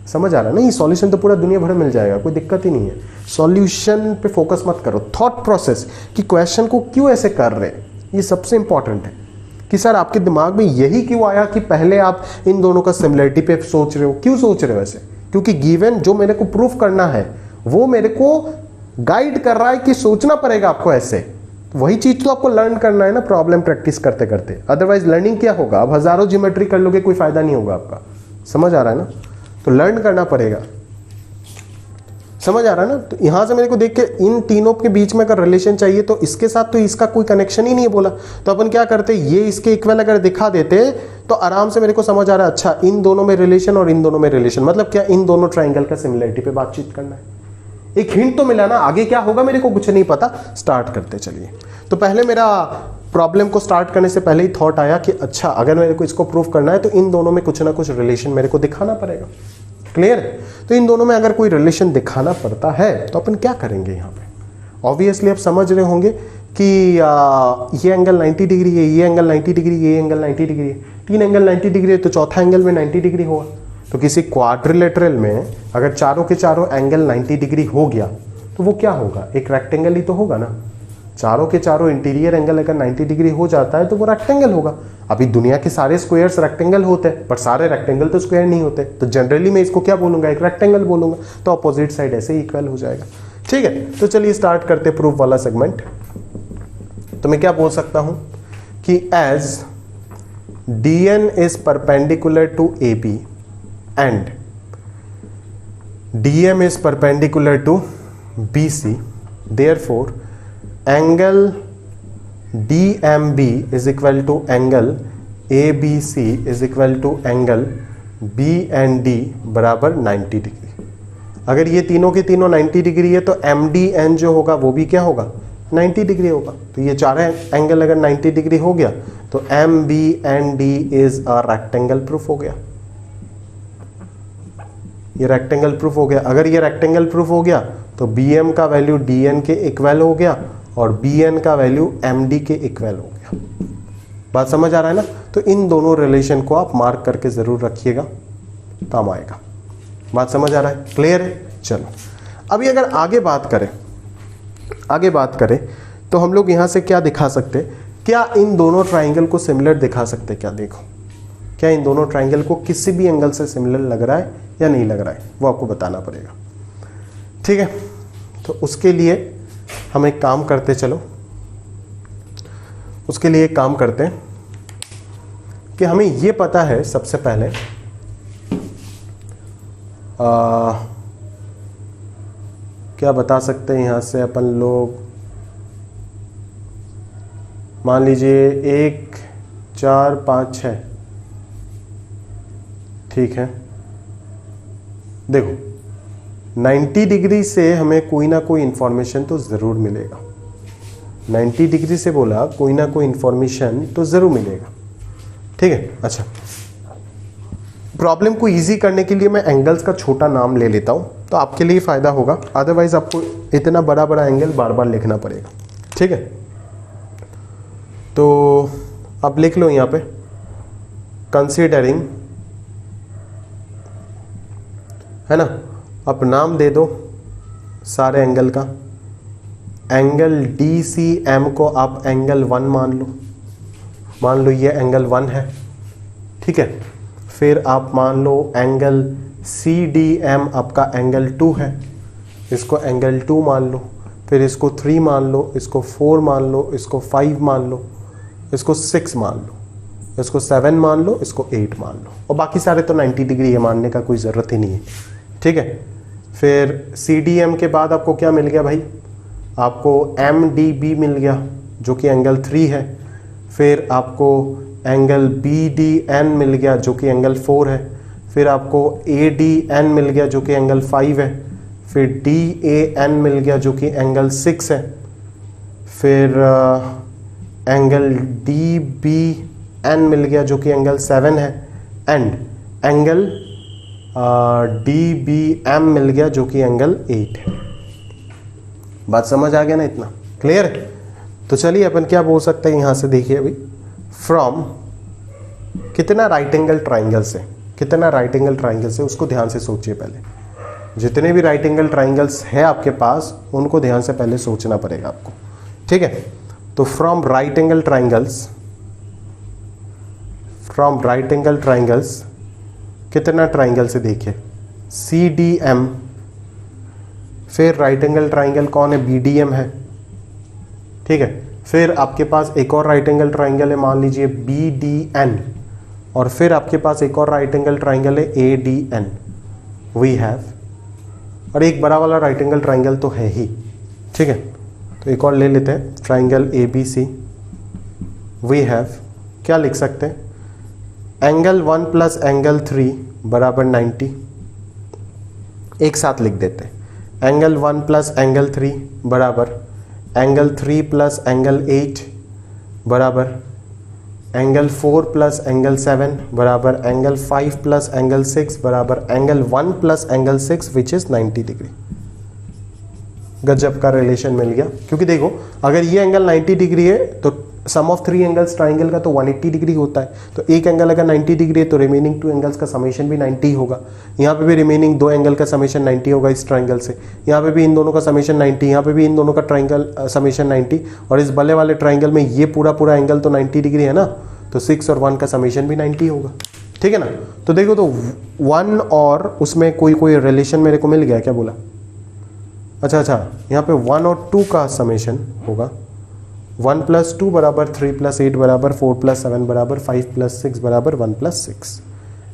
समझ आ रहा है ना? ये सॉल्यूशन तो पूरा दुनिया भर में मिल जाएगा, कोई दिक्कत ही नहीं है। सॉल्यूशन पे फोकस मत करो, थॉट प्रोसेस कि क्वेश्चन को क्यों ऐसे कर रहे हैं, ये सबसे इंपॉर्टेंट है। कि सर आपके दिमाग में यही क्यों आया कि पहले आप इन दोनों का सिमिलरिटी पे सोच रहे हो, क्यों सोच रहे हो ऐसे? क्योंकि गिवन जो मेरे को प्रूफ करना है वो मेरे को गाइड कर रहा है कि सोचना पड़ेगा आपको ऐसे। वही चीज तो आपको लर्न करना है ना प्रॉब्लम प्रैक्टिस करते करते, अदरवाइज लर्निंग क्या होगा, अब हजारों ज्योमेट्री कर लोगे कोई फायदा नहीं होगा आपका। समझ आ रहा है ना? तो लर्न करना पड़ेगा। समझ आ रहा है ना? तो यहां से मेरे को देख के इन तीनों के बीच में अगर रिलेशन चाहिए तो इसके साथ तो इसका कोई कनेक्शन ही नहीं है बोला, तो अपन क्या करते, ये इसके इक्वल अगर दिखा देते तो आराम से मेरे को समझ आ रहा है, अच्छा इन दोनों में रिलेशन और इन दोनों में रिलेशन, मतलब क्या, इन दोनों ट्राइंगल का सिमिलरिटी पे बातचीत करना है। एक हिंट तो मिला ना, आगे क्या होगा मेरे को कुछ नहीं पता। स्टार्ट करते चलिए। तो पहले मेरा प्रॉब्लम को स्टार्ट करने से पहले ही थॉट आया कि अच्छा अगर मेरे को इसको प्रूव करना है तो इन दोनों में कुछ ना कुछ रिलेशन मेरे को दिखाना पड़ेगा। क्लियर है? तो इन दोनों में अगर कोई रिलेशन दिखाना पड़ता है तो अपन क्या करेंगे यहाँ पे, ऑब्वियसली आप समझ रहे होंगे कि ये एंगल 90 डिग्री है, ये एंगल 90 डिग्री, ये एंगल 90 डिग्री है, तीन एंगल 90 डिग्री है तो चौथा एंगल में 90 डिग्री होगा। तो किसी क्वाड्रिलेटरल में अगर चारों के चारों एंगल 90 डिग्री हो गया तो वो क्या होगा, एक रेक्टेंगल ही तो होगा ना। चारों के चारों इंटीरियर एंगल अगर 90 डिग्री हो जाता है तो वो रेक्टेंगल होगा। अभी दुनिया के सारे स्क्वायर्स रेक्टेंगल होते हैं, पर सारे रेक्टेंगल तो स्क्वायर नहीं होते, तो जनरली मैं इसको क्या बोलूंगा, एक रेक्टेंगल बोलूंगा, तो अपोजिट साइड ऐसे ही इक्वल हो जाएगा। ठीक है, तो चलिए स्टार्ट करते प्रूफ वाला सेगमेंट। तो मैं क्या बोल सकता हूं कि as DN is perpendicular to AB and DM is perpendicular to BC, therefore angle DMB is equal to angle ABC is equal to angle BND बराबर 90 डिग्री। अगर ये तीनों के तीनों 90 डिग्री है तो MDN जो होगा वो भी क्या होगा, 90 डिग्री होगा। तो ये चार एंगल अगर 90 डिग्री हो गया तो MBND is a rectangle proof हो गया। ये रेक्टेंगल प्रूफ हो गया। अगर ये रेक्टेंगल प्रूफ हो गया तो BM का वैल्यू DN के इक्वल हो गया और BN का वैल्यू MD के इक्वल हो गया। बात समझ आ रहा है ना? तो इन दोनों रिलेशन को आप मार्क करके जरूर रखिएगा, काम आएगा। बात समझ आ रहा है? क्लियर है? चलो अभी अगर आगे बात करें तो हम लोग यहां से क्या दिखा सकते, क्या इन दोनों ट्राइंगल को सिमिलर दिखा सकते? क्या देखो, क्या इन दोनों ट्राइंगल को किसी भी एंगल से सिमिलर लग रहा है या नहीं लग रहा है, वो आपको बताना पड़ेगा। ठीक है, तो उसके लिए हम एक काम करते, चलो उसके लिए एक काम करते हैं कि हमें ये पता है सबसे पहले क्या बता सकते हैं यहां से अपन लोग, मान लीजिए 1 4 5 6, ठीक है। देखो 90 डिग्री से हमें कोई ना कोई इंफॉर्मेशन तो ज़रूर मिलेगा, 90 डिग्री से बोला कोई ना कोई इंफॉर्मेशन तो ज़रूर मिलेगा। ठीक है, अच्छा प्रॉब्लम को इजी करने के लिए मैं एंगल्स का छोटा नाम ले लेता हूं, तो आपके लिए फ़ायदा होगा, अदरवाइज आपको इतना बड़ा बड़ा एंगल बार बार लिखना पड़ेगा। ठीक है, तो अब लिख लो यहाँ पे कंसीडरिंग, है ना। अब नाम दे दो सारे एंगल का, एंगल DCM को आप एंगल 1 मान लो ये एंगल 1 है। ठीक है, फिर आप मान लो एंगल CDM आपका एंगल 2 है, इसको एंगल 2 मान लो, फिर इसको 3 मान लो, इसको 4 मान लो, इसको 5 मान लो, इसको 6 मान लो, इसको 7 मान लो, इसको 8 मान लो, और बाकी सारे तो 90 डिग्री है, मानने का कोई ज़रूरत ही नहीं है। ठीक है, फिर CDM के बाद आपको क्या मिल गया भाई, आपको MDB मिल गया जो कि एंगल 3 है, फिर आपको एंगल BDN मिल गया जो कि एंगल 4 है, फिर आपको ADN मिल गया जो कि एंगल 5 है, फिर DAN मिल गया जो कि एंगल 6 है, फिर एंगल DBN मिल गया जो कि एंगल 7 है, एंड एंगल DBM मिल गया जो कि एंगल 8 है। बात समझ आ गया ना, इतना क्लियर है। तो चलिए अपन क्या बोल सकते हैं यहां से, देखिए अभी फ्रॉम कितना राइट एंगल ट्राइंगल से, कितना राइट एंगल ट्राइंगल से, उसको ध्यान से सोचिए पहले। जितने भी राइट एंगल ट्राइंगल्स है आपके पास उनको ध्यान से पहले सोचना पड़ेगा आपको। ठीक है, तो from right angle triangles, from right angle triangles कितना ट्राइंगल से देखिए CDM, फिर राइट एंगल ट्राइंगल कौन है, BDM है। ठीक है, फिर आपके पास एक और राइट एंगल ट्राइंगल है, मान लीजिए BDN, और फिर आपके पास एक और राइट एंगल ट्राइंगल है ADN, वी हैव, और एक बड़ा वाला राइट एंगल ट्राइंगल तो है ही। ठीक है, तो एक और ले लेते हैं, ट्राइंगल ABC, वी हैव, क्या लिख सकते हैं, एंगल 1 प्लस एंगल 3 बराबर 90, एक साथ लिख देते हैं, एंगल 1 प्लस एंगल 3 बराबर एंगल 3 प्लस एंगल 8 बराबर एंगल 4 प्लस एंगल 7 बराबर एंगल 5 प्लस एंगल 6 बराबर angle 1 plus angle 6 which is 90 degree. गजब का रिलेशन मिल गया, क्योंकि देखो अगर ये एंगल 90 डिग्री है तो सम ऑफ 3 एंगल्स ट्राइंगल का तो 180 डिग्री होता है, तो एक एंगल अगर 90 डिग्री है तो रिमेनिंग 2 एंगल्स का समेशन भी 90 होगा। यहाँ पे भी रिमेनिंग 2 एंगल का समेशन 90 होगा इस ट्राइंगल से, यहाँ पे भी इन दोनों का समेशन 90, यहाँ पे भी इन दोनों का ट्राइंगल समेशन 90, और इस बल्ले वाले ट्राइंगल में ये पूरा एंगल तो 90 डिग्री है ना, तो 6 और 1 का समेशन भी 90 होगा। ठीक है ना, तो देखो तो 1 और उसमें कोई रिलेशन मेरे को मिल गया, क्या बोला, अच्छा यहाँ पे 1 और 2 का समेशन होगा, 1 प्लस 2 बराबर 3 प्लस 8 बराबर 4 प्लस 7 बराबर 5 प्लस 6 बराबर 1 प्लस 6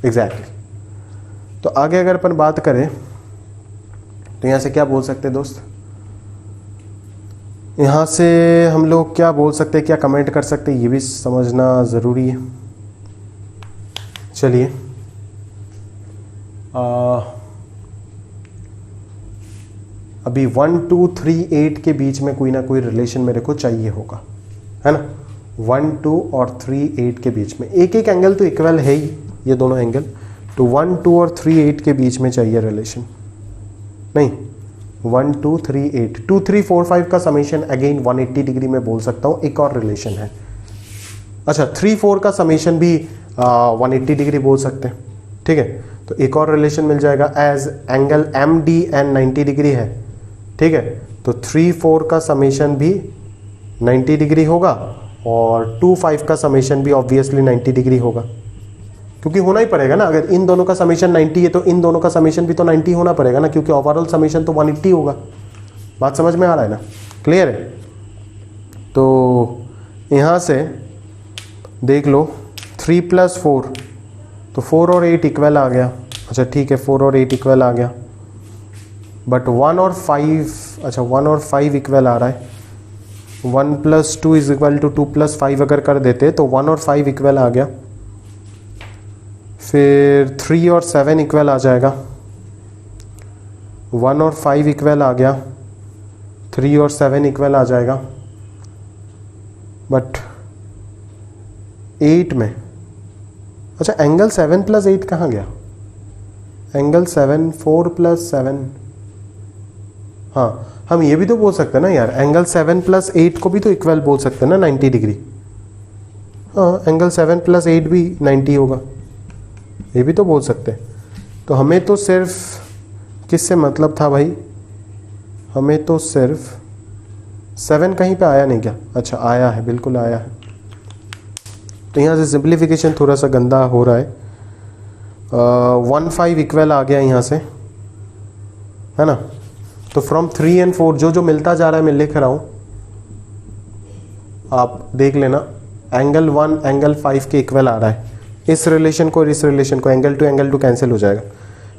एग्जैक्टली। तो आगे अगर अपन बात करें तो यहाँ से क्या बोल सकते हैं दोस्त, यहाँ से हम लोग क्या बोल सकते हैं, क्या कमेंट कर सकते हैं, ये भी समझना ज़रूरी है। चलिए अभी 1 2 3 8 के बीच में कोई ना कोई रिलेशन मेरे को चाहिए होगा, है ना। 1 2 और 3 8 के बीच में एक एंगल तो इक्वल है ही, ये दोनों एंगल, तो 1 2 और 3 8 के बीच में चाहिए रिलेशन, नहीं 1 2 3 8 2 3 4 5 का समेशन अगेन 180 डिग्री में बोल सकता हूँ, एक और रिलेशन है। अच्छा 3 4 का समेशन भी 180 डिग्री बोल सकते हैं। ठीक है, तो एक और रिलेशन मिल जाएगा, एज एंगल MDN 90 डिग्री है। ठीक है, तो 3 4 का समेशन भी 90 डिग्री होगा और 2 5 का समेशन भी ऑब्वियसली 90 डिग्री होगा। क्योंकि होना ही पड़ेगा ना, अगर इन दोनों का समेशन 90 है तो इन दोनों का समेशन भी तो 90 होना पड़ेगा ना, क्योंकि ओवरऑल समेशन तो 180 होगा। बात समझ में आ रहा है ना, क्लियर है? तो यहाँ से देख लो 3 + 4, तो 4 और 8 इक्वल आ गया। अच्छा ठीक है, 4 और 8 इक्वल आ गया, बट 1 और 5, अच्छा 1 और 5 इक्वल आ रहा है। 1 + 2 = 2 + 5 अगर कर देते तो 1 और 5 इक्वल आ गया। फिर 3 और 7 इक्वल आ जाएगा, 1 और 5 इक्वल आ गया, 3 और 7 इक्वल आ जाएगा। बट 8 में, अच्छा एंगल 7 + 8 कहाँ गया? एंगल 7, 4 + 7, हाँ हम ये भी तो बोल सकते हैं ना यार, एंगल 7 + 8 को भी तो इक्वल बोल सकते हैं ना 90 डिग्री। हाँ एंगल 7 + 8 भी 90 होगा, ये भी तो बोल सकते हैं। तो हमें तो सिर्फ किससे मतलब था भाई? हमें तो सिर्फ 7 कहीं पे आया नहीं क्या? अच्छा आया है, बिल्कुल आया है। तो यहाँ से सिंप्लीफिकेशन थोड़ा सा गंदा हो रहा है। 1, 5 इक्वल आ गया यहाँ से, है ना? तो फ्रॉम 3 और 4 जो जो मिलता जा रहा है मैं लिख रहा हूँ, आप देख लेना। एंगल 1 एंगल 5 के इक्वल आ रहा है। इस रिलेशन को और इस रिलेशन को, एंगल टू कैंसिल हो जाएगा।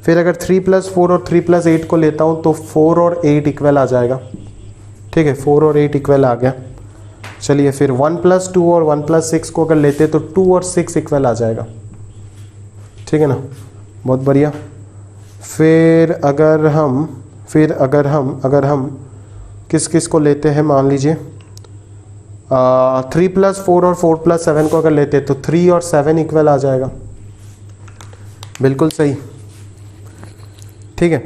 फिर अगर 3 + 4 और 3 + 8 को लेता हूँ तो 4 और 8 इक्वल आ जाएगा। ठीक है, 4 और 8 इक्वल आ गया। चलिए फिर 1 + 2 और 1 + 6 को अगर लेते तो 2 और 6 इक्वल आ जाएगा। ठीक है ना, बहुत बढ़िया। फिर अगर हम किस किस को लेते हैं, मान लीजिए 3 + 4 और 4 + 7 को अगर लेते तो 3 और 7 इक्वल आ जाएगा। बिल्कुल सही, ठीक है।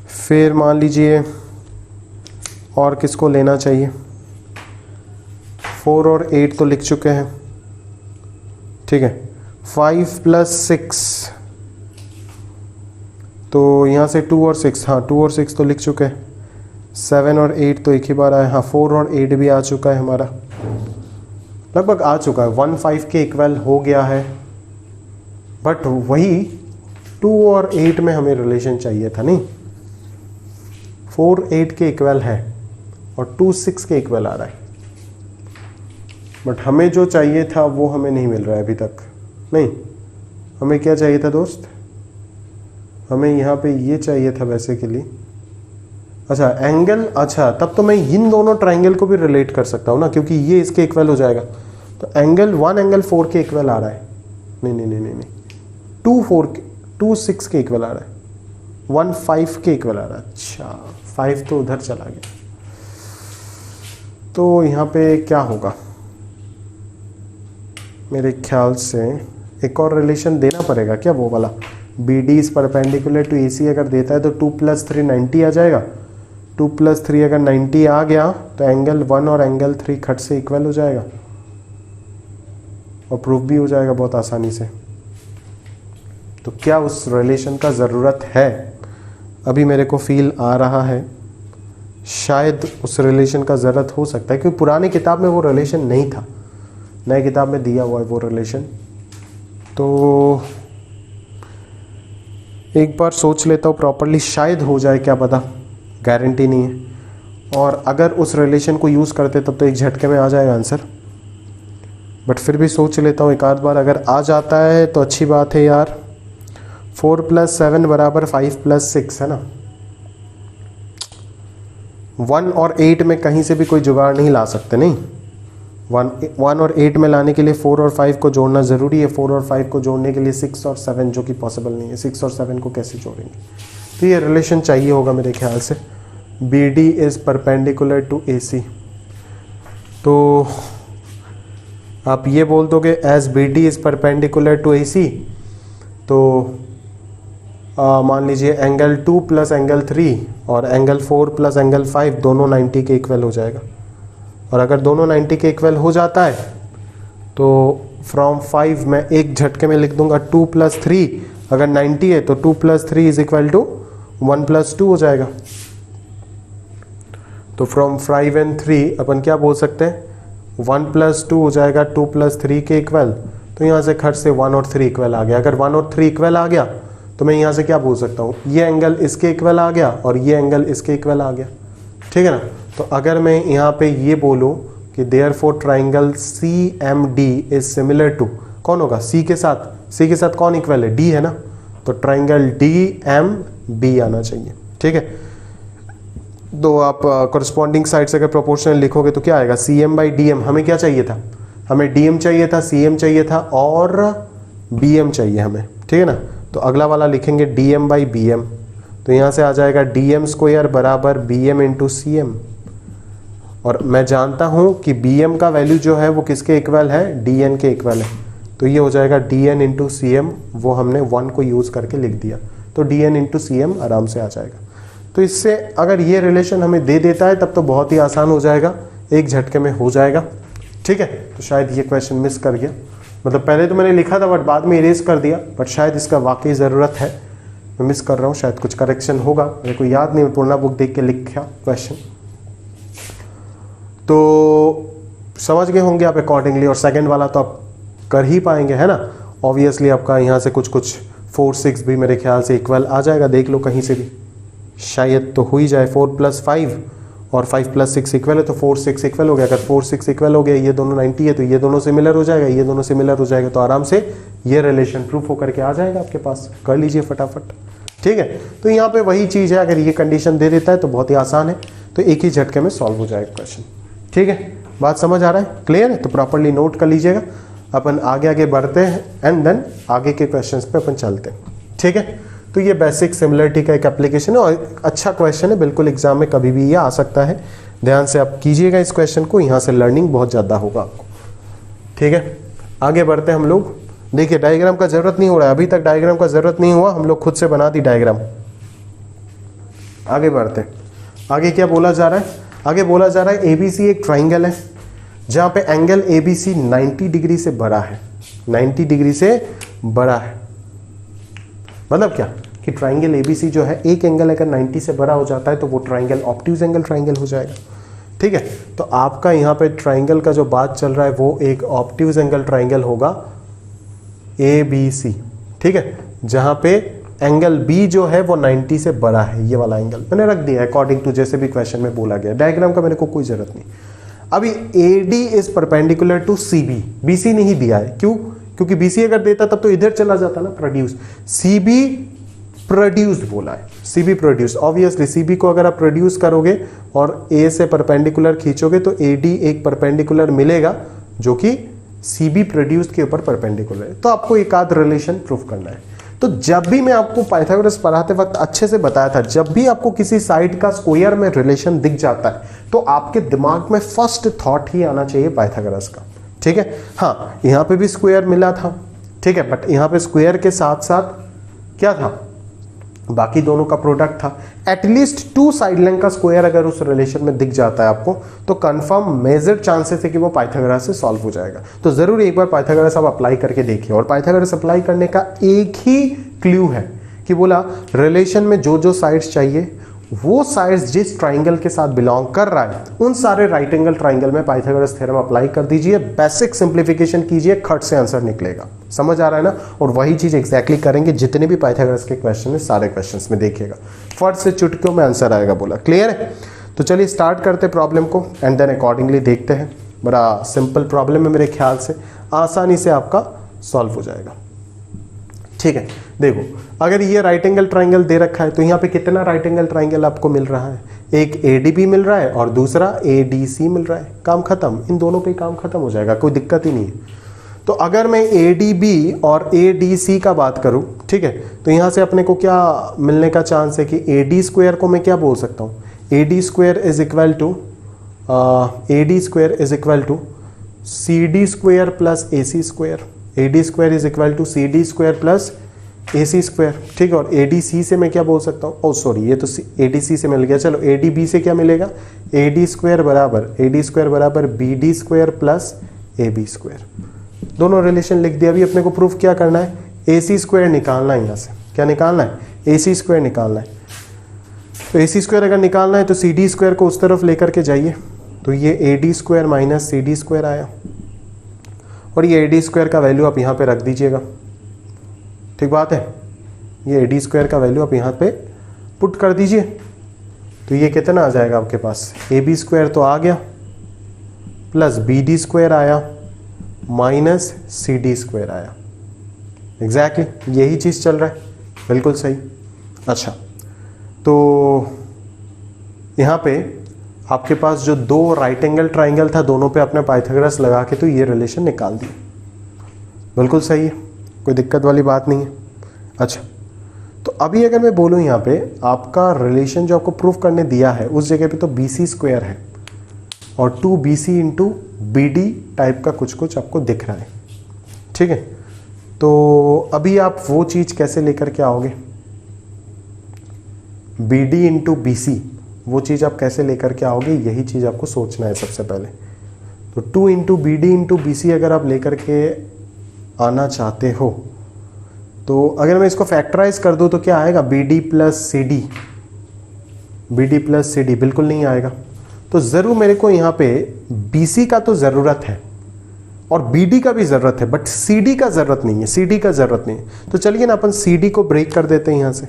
फिर मान लीजिए और किसको लेना चाहिए? 4 और 8 तो लिख चुके हैं, ठीक है। 5 + 6, तो यहाँ से 2 और 6, हाँ 2 और 6 तो लिख चुके हैं। 7 और 8 तो एक ही बार आया, हाँ 4 और 8 भी आ चुका है, हमारा लगभग आ चुका है। 1, 5 के इक्वल हो गया है। बट वही 2 और 8 में हमें रिलेशन चाहिए था, नहीं? 4 8 के इक्वल है और 2 6 के इक्वल आ रहा है। बट हमें जो चाहिए था वो हमें नहीं मिल रहा है अभी तक। नहीं, हमें क्या चाहिए था दोस्त? हमें यहाँ पे ये चाहिए था बेसिकली। अच्छा एंगल, अच्छा तब तो मैं इन दोनों ट्राइंगल को भी रिलेट कर सकता हूँ ना, क्योंकि ये इसके इक्वल हो जाएगा। तो एंगल 1 एंगल 4 के इक्वल आ रहा है। नहीं, 2 6 के इक्वल आ रहा है। 1 5 के इक्वल आ रहा है। अच्छा 5 तो उधर चला गया। तो यहाँ पे क्या होगा? मेरे ख्याल से एक और रिलेशन देना पड़ेगा क्या, वो वाला BD is perpendicular to AC अगर देता है तो 2 + 3 90 आ जाएगा। 2 + 3 अगर 90 आ गया तो एंगल 1 और एंगल 3 खट से इक्वल हो जाएगा और प्रूफ भी हो जाएगा बहुत आसानी से। तो क्या उस रिलेशन का ज़रूरत है? अभी मेरे को फील आ रहा है शायद उस रिलेशन का ज़रूरत हो सकता है, क्योंकि पुरानी किताब में वो रिलेशन नहीं था, नई किताब में दिया हुआ है वो रिलेशन। तो एक बार सोच लेता हूँ प्रॉपरली, शायद हो जाए, क्या पता, गारंटी नहीं है। और अगर उस रिलेशन को यूज़ करते तब तो एक झटके में आ जाएगा आंसर। बट फिर भी सोच लेता हूँ एक आध बार, अगर आ जाता है तो अच्छी बात है यार। 4 + 7 = 5 + 6 है ना। 1 और 8 में कहीं से भी कोई जुगाड़ नहीं ला सकते, नहीं। 1 और 8 में लाने के लिए 4 और 5 को जोड़ना ज़रूरी है। 4 और 5 को जोड़ने के लिए 6 और 7 जो कि पॉसिबल नहीं है। 6 और 7 को कैसे जोड़ेंगे? तो ये रिलेशन चाहिए होगा मेरे ख्याल से। BD is perpendicular to AC। तो आप ये बोल दोगे as BD is perpendicular to AC, तो मान लीजिए एंगल 2 + एंगल 3 और एंगल 4 + एंगल 5 दोनों 90 के इक्वल हो जाएगा। और अगर दोनों 90 के इक्वल हो जाता है तो फ्रॉम 5 मैं एक झटके में लिख दूंगा 2 + 3, अगर 90 है तो 2 + 3 = 1 + 2 हो जाएगा। तो फ्रॉम 5 और 3 अपन क्या बोल सकते हैं? 1 + 2 हो जाएगा 2 + 3 के इक्वल। तो यहाँ से खट से 1 और 3 इक्वल आ गया। अगर 1 और 3 इक्वल आ गया तो मैं यहाँ से क्या बोल सकता हूँ, ये एंगल इसके इक्वल आ गया और ये एंगल इसके इक्वल आ गया, ठीक है ना। तो अगर मैं यहाँ पे ये बोलूँ कि therefore triangle CMD is similar to, कौन होगा, सी के साथ कौन इक्वल है, डी है ना, तो ट्राइंगल DMB आना चाहिए, ठीक है। तो आप कॉरस्पॉन्डिंग साइड से अगर प्रोपोर्शनल लिखोगे तो क्या आएगा, CM/DM। हमें क्या चाहिए था, हमें DM चाहिए था, CM चाहिए था और BM चाहिए हमें, ठीक है ना। तो अगला वाला लिखेंगे DM/BM, तो यहाँ से आ जाएगा DM² बराबर BM इंटू CM। और मैं जानता हूँ कि BM का वैल्यू जो है वो किसके इक्वल है, DN के इक्वल है, तो ये हो जाएगा DN इंटू CM, वो हमने 1 को यूज़ करके लिख दिया, तो DN इंटू CM आराम से आ जाएगा। तो इससे अगर ये रिलेशन हमें दे देता है तब तो बहुत ही आसान हो जाएगा, एक झटके में हो जाएगा, ठीक है। तो शायद ये क्वेश्चन मिस कर गया, मतलब पहले तो मैंने लिखा था बट बाद में इरेज कर दिया, बट शायद इसका वाकई ज़रूरत है, मैं मिस कर रहा हूँ, शायद कुछ करेक्शन होगा, मेरे को याद नहीं, पूर्ण बुक देख के लिखा क्वेश्चन। तो समझ गए होंगे आप अकॉर्डिंगली, और सेकंड वाला तो आप कर ही पाएंगे, है ना। ऑब्वियसली आपका यहाँ से कुछ 4 6 भी मेरे ख्याल से इक्वल आ जाएगा, देख लो कहीं से भी, शायद तो हो ही जाए। 4 + 5 और 5 + 6 इक्वल है, तो 4 6 इक्वल हो गया। अगर 4 6 इक्वल हो गया, ये दोनों 90 है, तो ये दोनों सिमिलर हो जाएगा, ये दोनों सिमिलर हो जाएगा, तो आराम से ये रिलेशन प्रूफ होकर के आ जाएगा आपके पास, कर लीजिए फटाफट, ठीक है। तो यहाँ पे वही चीज़ है, अगर ये कंडीशन दे देता है तो बहुत ही आसान है, तो एक ही झटके में सॉल्व हो जाएगा क्वेश्चन, ठीक है। बात समझ आ रहा है, क्लियर है, तो प्रॉपरली नोट कर लीजिएगा। अपन आगे बढ़ते हैं एंड देन आगे के क्वेश्चंस पे अपन चलते हैं, ठीक है। तो ये बेसिक सिमिलरिटी का एक एप्लीकेशन है और अच्छा क्वेश्चन है, बिल्कुल एग्जाम में कभी भी ये आ सकता है, ध्यान से आप कीजिएगा इस क्वेश्चन को, यहाँ से लर्निंग बहुत ज़्यादा होगा आपको, ठीक है। आगे बढ़ते हैं हम लोग, देखिए डायग्राम का जरूरत नहीं हो रहा है, अभी तक डायग्राम का जरूरत नहीं हुआ, हम लोग खुद से बना दी डायग्राम। आगे बढ़ते हैं, आगे क्या बोला जा रहा है, आगे बोला जा रहा है ABC एक ट्राइंगल है जहाँ पे एंगल ABC 90 डिग्री से बड़ा है, 90 डिग्री से बड़ा है, मतलब क्या कि ट्राइंगल ABC जो है, एक एंगल अगर 90 से बड़ा हो जाता है तो वो ट्राइंगल ऑब्ट्यूज एंगल ट्राइंगल हो जाएगा, ठीक है। तो आपका यहाँ पे ट्राइंगल का जो बात चल रहा है वो एक ऑब्ट्यूज एंगल ट्राइंगल होगा ABC, ठीक है, जहाँ पे एंगल B जो है वो 90 से बड़ा है, ये वाला एंगल मैंने रख दिया अकॉर्डिंग टू जैसे भी क्वेश्चन में बोला गया, डायग्राम का मेरे को कोई जरूरत नहीं। अभी AD is perpendicular to CB, BC नहीं दिया है, क्यों, क्योंकि BC अगर देता तब तो इधर चला जाता ना, प्रोड्यूस, CB प्रोड्यूस्ड बोला है, CB प्रोड्यूस, ऑब्वियसली CB को अगर आप प्रोड्यूस करोगे और A से परपेंडिकुलर खींचोगे तो AD एक परपेंडिकुलर मिलेगा जो कि CB प्रोड्यूस्ड के ऊपर परपेंडिकुलर है, तो आपको एक आध रिलेशन प्रूफ करना है। तो जब भी मैं आपको पाइथागोरस पढ़ाते वक्त अच्छे से बताया था, जब भी आपको किसी साइड का स्क्वायर में रिलेशन दिख जाता है तो आपके दिमाग में फर्स्ट थॉट ही आना चाहिए पाइथागोरस का, ठीक है। हाँ, यहाँ पे भी स्क्वायर मिला था, ठीक है, बट यहाँ पे स्क्वायर के साथ साथ क्या था, बाकी दोनों का प्रोडक्ट था। एटलीस्ट 2 साइड लेंथ का स्क्वायर अगर उस रिलेशन में दिख जाता है आपको तो कंफर्म मेजर चांसेस है कि वो पाइथागोरस से सॉल्व हो जाएगा। तो जरूर एक बार पाइथागोरस आप अप्लाई करके देखिए, और पाइथागोरस अप्लाई करने का एक ही क्लू है कि बोला रिलेशन में जो जो साइड्स चाहिए वो साइड्स जिस ट्राइंगल के साथ बिलोंग कर रहा है उन सारे राइट एंगल ट्राइंगल में पाइथागोरस थ्योरम अप्लाई कर दीजिए, बेसिक सिंप्लीफिकेशन कीजिए, खट से आंसर निकलेगा। समझ आ रहा है ना, और वही चीज एग्जैक्टली करेंगे जितने भी पाइथागोरस के क्वेश्चन है, सारे क्वेश्चंस में देखिएगा, फट से चुटकियों में आंसर आएगा, बोला क्लियर है। तो चलिए स्टार्ट करते प्रॉब्लम को एंड देन अकॉर्डिंगली देखते हैं। बड़ा सिंपल प्रॉब्लम है, मेरे ख्याल से आसानी से आपका सॉल्व हो जाएगा, ठीक है। देखो, अगर ये राइट एंगल ट्राइंगल दे रखा है तो यहाँ पे कितना राइट एंगल ट्राइंगल आपको मिल रहा है, एक ADB मिल रहा है और दूसरा ADC मिल रहा है, काम खत्म, इन दोनों पे काम खत्म हो जाएगा, कोई दिक्कत ही नहीं है। तो अगर मैं ADB और ADC का बात करूं, ठीक है, तो यहाँ से अपने को क्या मिलने का चांस है कि AD² को मैं क्या बोल सकता हूँ, AD² is equal to CD² plus AC², AD² is equal to CD² plus AC², ठीक है। और ADC से मैं क्या बोल सकता हूँ, सॉरी ये तो ADC से मिल गया, चलो ADB से क्या मिलेगा, AD² बराबर BD² प्लस AB², दोनों रिलेशन लिख दिया। अभी अपने को प्रूफ क्या करना है, AC² निकालना है, यहाँ से क्या निकालना है, AC² निकालना है। तो AC² अगर निकालना है तो CD² को उस तरफ लेकर के जाइए, तो ये AD² माइनस CD² आया, और ये ए डी स्क्वायर का वैल्यू आप यहाँ पे रख दीजिएगा, ठीक बात है। ये ए डी स्क्वायर का वैल्यू आप यहाँ पे पुट कर दीजिए, तो ये कितना आ जाएगा आपके पास, ए बी स्क्वायर तो आ गया प्लस बी डी स्क्वायर आया माइनस सी डी स्क्वायर आया। एग्जैक्टली यही चीज़ चल रहा है, बिल्कुल सही। अच्छा, तो यहाँ पे आपके पास जो दो राइट एंगल ट्राइंगल था, दोनों पे अपने पाइथागोरस लगा के तो ये रिलेशन निकाल दिया, बिल्कुल सही है, कोई दिक्कत वाली बात नहीं है। अच्छा, तो अभी अगर मैं बोलूँ यहाँ पे आपका रिलेशन जो आपको प्रूफ करने दिया है उस जगह पे तो बी सी स्क्वायर है और 2BC into B D type का कुछ कुछ आपको दिख रहा है, ठीक है। तो अभी आप वो चीज़ कैसे लेकर के आओगे, B D into B C, वो चीज़ आप कैसे लेकर के आओगे, यही चीज़ आपको सोचना है सबसे पहले। तो 2 into B D into B C अगर आप लेकर के आना चाहते हो तो अगर मैं इसको फैक्टराइज कर दूं तो क्या आएगा, B D plus C D, B D plus C D बिल्कुल नहीं आएगा। तो ज़रूर मेरे को यहाँ पे बी सी का तो ज़रूरत है और बी डी का भी ज़रूरत है, बट सी डी का ज़रूरत नहीं है, सी डी का ज़रूरत नहीं है। तो चलिए ना अपन सी डी को ब्रेक कर देते हैं, यहाँ से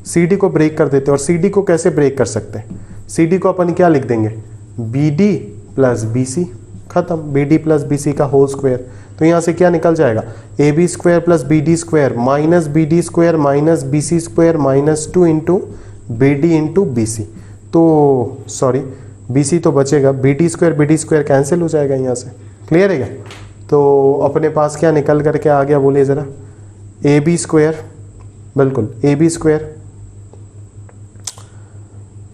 सी डी को ब्रेक कर देते हैं। और सी डी को कैसे ब्रेक कर सकते हैं, सी डी को अपन क्या लिख देंगे, B D plus B C, खत्म, B D plus B C का होल स्क्वायर। तो यहाँ से क्या निकल जाएगा, A B square plus B D square minus B D square minus B C square minus 2 into B D into B C. तो sorry, B C तो बचेगा, बी डी स्क्वायर कैंसिल हो जाएगा यहाँ से, क्लियर है क्या। तो अपने पास क्या निकल करके आ गया, बोलिए ज़रा, ए बी स्क्वायर, बिल्कुल ए बी स्क्वायर।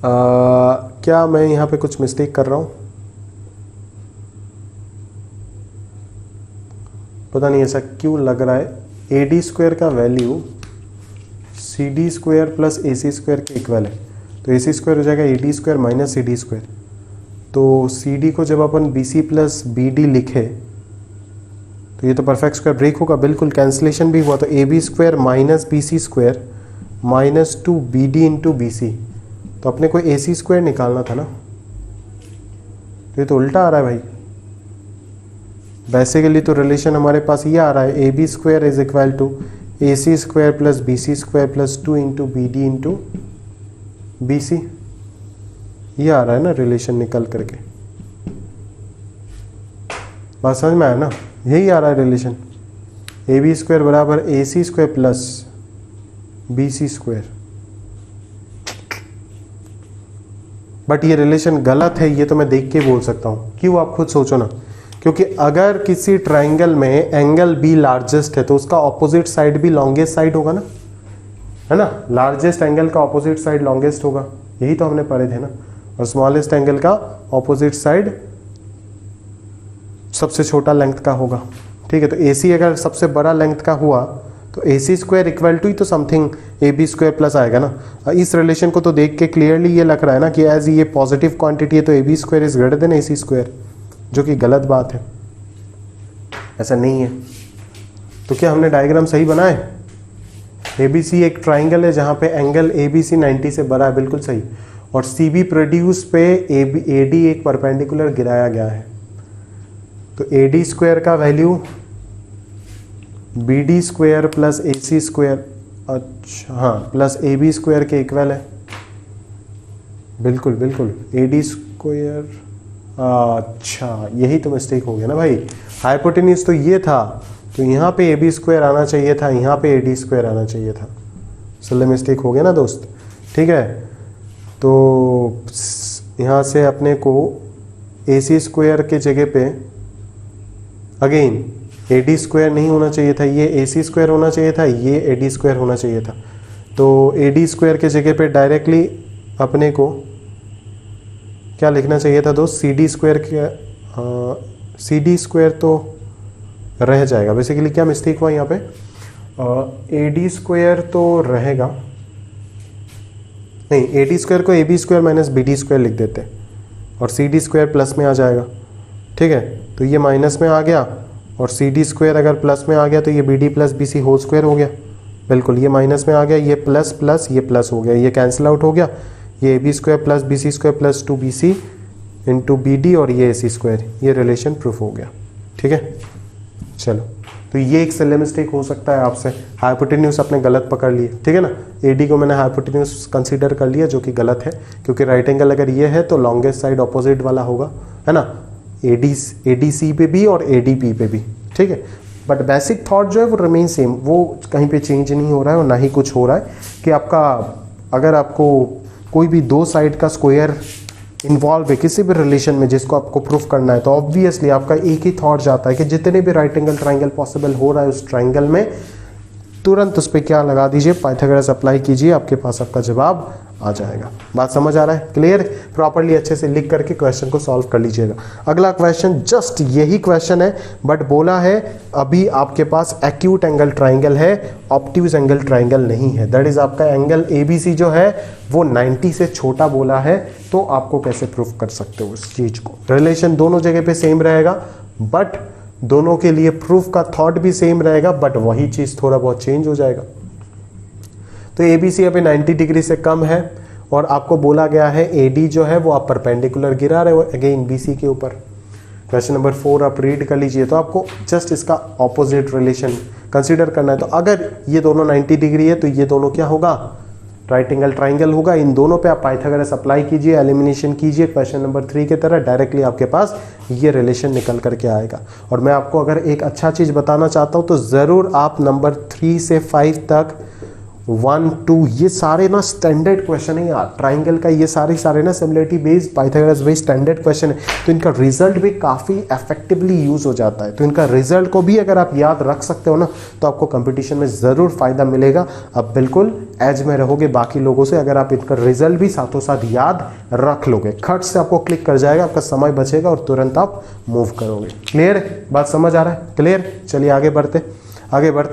क्या मैं यहाँ पे कुछ मिस्टेक कर रहा हूँ, पता नहीं ऐसा क्यों लग रहा है। ए डी स्क्वायर का value C D square plus A C square के इक्वल है, तो ए सी स्क्वायर हो जाएगा A D square minus C D square. तो सी डी को जब अपन B C plus B D लिखे तो ये तो परफेक्ट स्क्वायर ब्रेक होगा, बिल्कुल कैंसिलेशन भी हुआ। तो A B square minus B C square minus 2 B D into B C, तो अपने को ए सी स्क्वायर निकालना था ना, तो ये तो उल्टा आ रहा है भाई। बेसिकली तो रिलेशन हमारे पास ये आ रहा है, A B square is equal to A C square plus B C square plus 2 into B D into B C, ये आ रहा है ना रिलेशन निकल करके, बात समझ में आया ना, यही आ रहा है रिलेशन, ए बी स्क्वायर बराबर A C square plus B C square. But ये रिलेशन गलत है, ये तो मैं देख के बोल सकता हूँ, क्यों आप खुद सोचो ना। क्योंकि अगर किसी ट्राइंगल में एंगल बी लार्जेस्ट है तो उसका ऑपोजिट साइड भी लॉन्गेस्ट साइड होगा ना, है ना, लार्जेस्ट एंगल का ऑपोजिट साइड लॉन्गेस्ट होगा, यही तो हमने पढ़े थे ना। और स्मॉलेस्ट एंगल का ऑपोजिट साइड सबसे छोटा लेंथ का होगा, ठीक है। तो ए सी अगर सबसे बड़ा लेंथ का हुआ तो A C square equal to ही तो something A B square plus आएगा ना। इस रिलेशन को तो देख के क्लियरली ये लग रहा है ना कि एज ये पॉजिटिव क्वांटिटी है तो A B square is greater than A C square, जो कि गलत बात है, ऐसा नहीं है। तो क्या हमने डायग्राम सही बनाए, ए बी सी एक ट्राइंगल है जहाँ पे एंगल ए बी सी 90 से बड़ा है, बिल्कुल सही। और सी बी प्रोड्यूस पे ए डी एक परपेंडिकुलर गिराया गया है, तो ए डी स्क्वायर का value B D square plus A C square, अच्छा हाँ, प्लस ए बी स्क्वायर के इक्वल है, बिल्कुल बिल्कुल ए डी स्क्वायर। अच्छा यही तो मिस्टेक हो गया ना भाई, हाइपोटेन्यूज तो ये था, तो यहाँ पे ए बी स्क्वायर आना चाहिए था, यहाँ पे ए डी स्क्वायर आना चाहिए था, इसलिए मिस्टेक हो गया ना दोस्त, ठीक है। तो यहाँ से अपने को ए सी स्क्वायर के जगह पे अगेन ए डी स्क्वायर नहीं होना चाहिए था, ये ए सी स्क्वायर होना चाहिए था, ये ए डी स्क्वायर होना चाहिए था। तो ए डी स्क्वायर के जगह पे डायरेक्टली अपने को क्या लिखना चाहिए था दोस्त, सी डी स्क्वायर के, सी डी स्क्वायर तो रह जाएगा। बेसिकली क्या मिस्टेक हुआ यहाँ पे, ए डी स्क्वायर तो रहेगा नहीं, ए डी स्क्वायर को A B square minus B D square लिख देते और सी डी स्क्वायर प्लस में आ जाएगा, ठीक है। तो ये माइनस में आ गया और सी डी स्क्वायर अगर प्लस में आ गया तो ये B D plus B C whole square हो गया, बिल्कुल। ये माइनस में आ गया, ये प्लस प्लस ये प्लस हो गया, ये कैंसिल आउट हो गया, ये A B square plus B C square plus 2BC into B D और ये ए सी स्क्वायर, ये रिलेशन प्रूफ हो गया, ठीक है। चलो, तो ये एक सिले मिस्टेक हो सकता है आपसे, हाइपोटेन्यूज आपने गलत पकड़ लिए, ठीक है ना। एडी को मैंने हाइपोटेन्यूज कंसीडर कर लिया, जो कि गलत है, क्योंकि राइट एंगल अगर ये है तो लॉन्गेस्ट साइड ऑपोजिट वाला होगा, है ना, एडीसी पे भी और एडीपी पे भी, ठीक है। बट बेसिक थॉट जो है वो रिमेन सेम, वो कहीं पे चेंज नहीं हो रहा है और ना ही कुछ हो रहा है कि आपका, अगर आपको कोई भी दो साइड का स्क्वायर इन्वॉल्व है किसी भी रिलेशन में जिसको आपको प्रूफ करना है, तो ऑब्वियसली आपका एक ही थॉट जाता है कि जितने भी राइट एंगल ट्राइंगल पॉसिबल हो रहा है उस ट्राइंगल में तुरंत उस पर क्या लगा दीजिए, पाइथागोरस अप्लाई कीजिए, आपके पास आपका जवाब आ जाएगा। बात समझ आ रहा है, क्लियर? प्रॉपर्ली अच्छे से लिख करके क्वेश्चन को सॉल्व कर लीजिएगा। अगला क्वेश्चन जस्ट यही क्वेश्चन है, बट बोला है अभी आपके पास एक्यूट एंगल ट्राइंगल है, ऑब्ट्यूज एंगल ट्राइंगल नहीं है। दैट इज आपका एंगल एबीसी जो है वो 90 से छोटा बोला है, तो आपको कैसे प्रूफ कर सकते हो उस चीज को। रिलेशन दोनों जगह पे सेम रहेगा, बट दोनों के लिए प्रूफ का थॉट भी सेम रहेगा, बट वही चीज थोड़ा बहुत चेंज हो जाएगा। तो एबीसी अभी 90 डिग्री से कम है और आपको बोला गया है एडी जो है वो आप परपेंडिकुलर गिरा रहे हो अगेन बीसी के ऊपर। क्वेश्चन नंबर 4 आप रीड कर लीजिए, तो आपको जस्ट इसका ऑपोजिट रिलेशन कंसीडर करना है। तो अगर ये दोनों 90 डिग्री है तो ये दोनों क्या होगा, राइट एंगल ट्राइंगल होगा। इन दोनों पे आप पाइथागोरस अप्लाई कीजिए, एलिमिनेशन कीजिए, क्वेश्चन नंबर 3 की तरह डायरेक्टली आपके पास ये रिलेशन निकल करके आएगा। और मैं आपको अगर एक अच्छा चीज बताना चाहता हूं तो जरूर आप नंबर 3 से 5 तक 1 2 ये सारे ना स्टैंडर्ड क्वेश्चन है यार ट्राइंगल का, ये सारे ना similarity based Pythagoras based standard question है, तो इनका रिजल्ट भी काफ़ी इफेक्टिवली यूज हो जाता है। तो इनका रिजल्ट को भी अगर आप याद रख सकते हो ना तो आपको कंपटीशन में ज़रूर फायदा मिलेगा। आप बिल्कुल एज में रहोगे बाकी लोगों से अगर आप इनका रिजल्ट भी साथों साथ याद रख लोगे। खट से आपको क्लिक कर जाएगा, आपका समय बचेगा और तुरंत आप मूव करोगे। क्लियर, बात समझ आ रहा है? क्लियर, चलिए आगे बढ़ते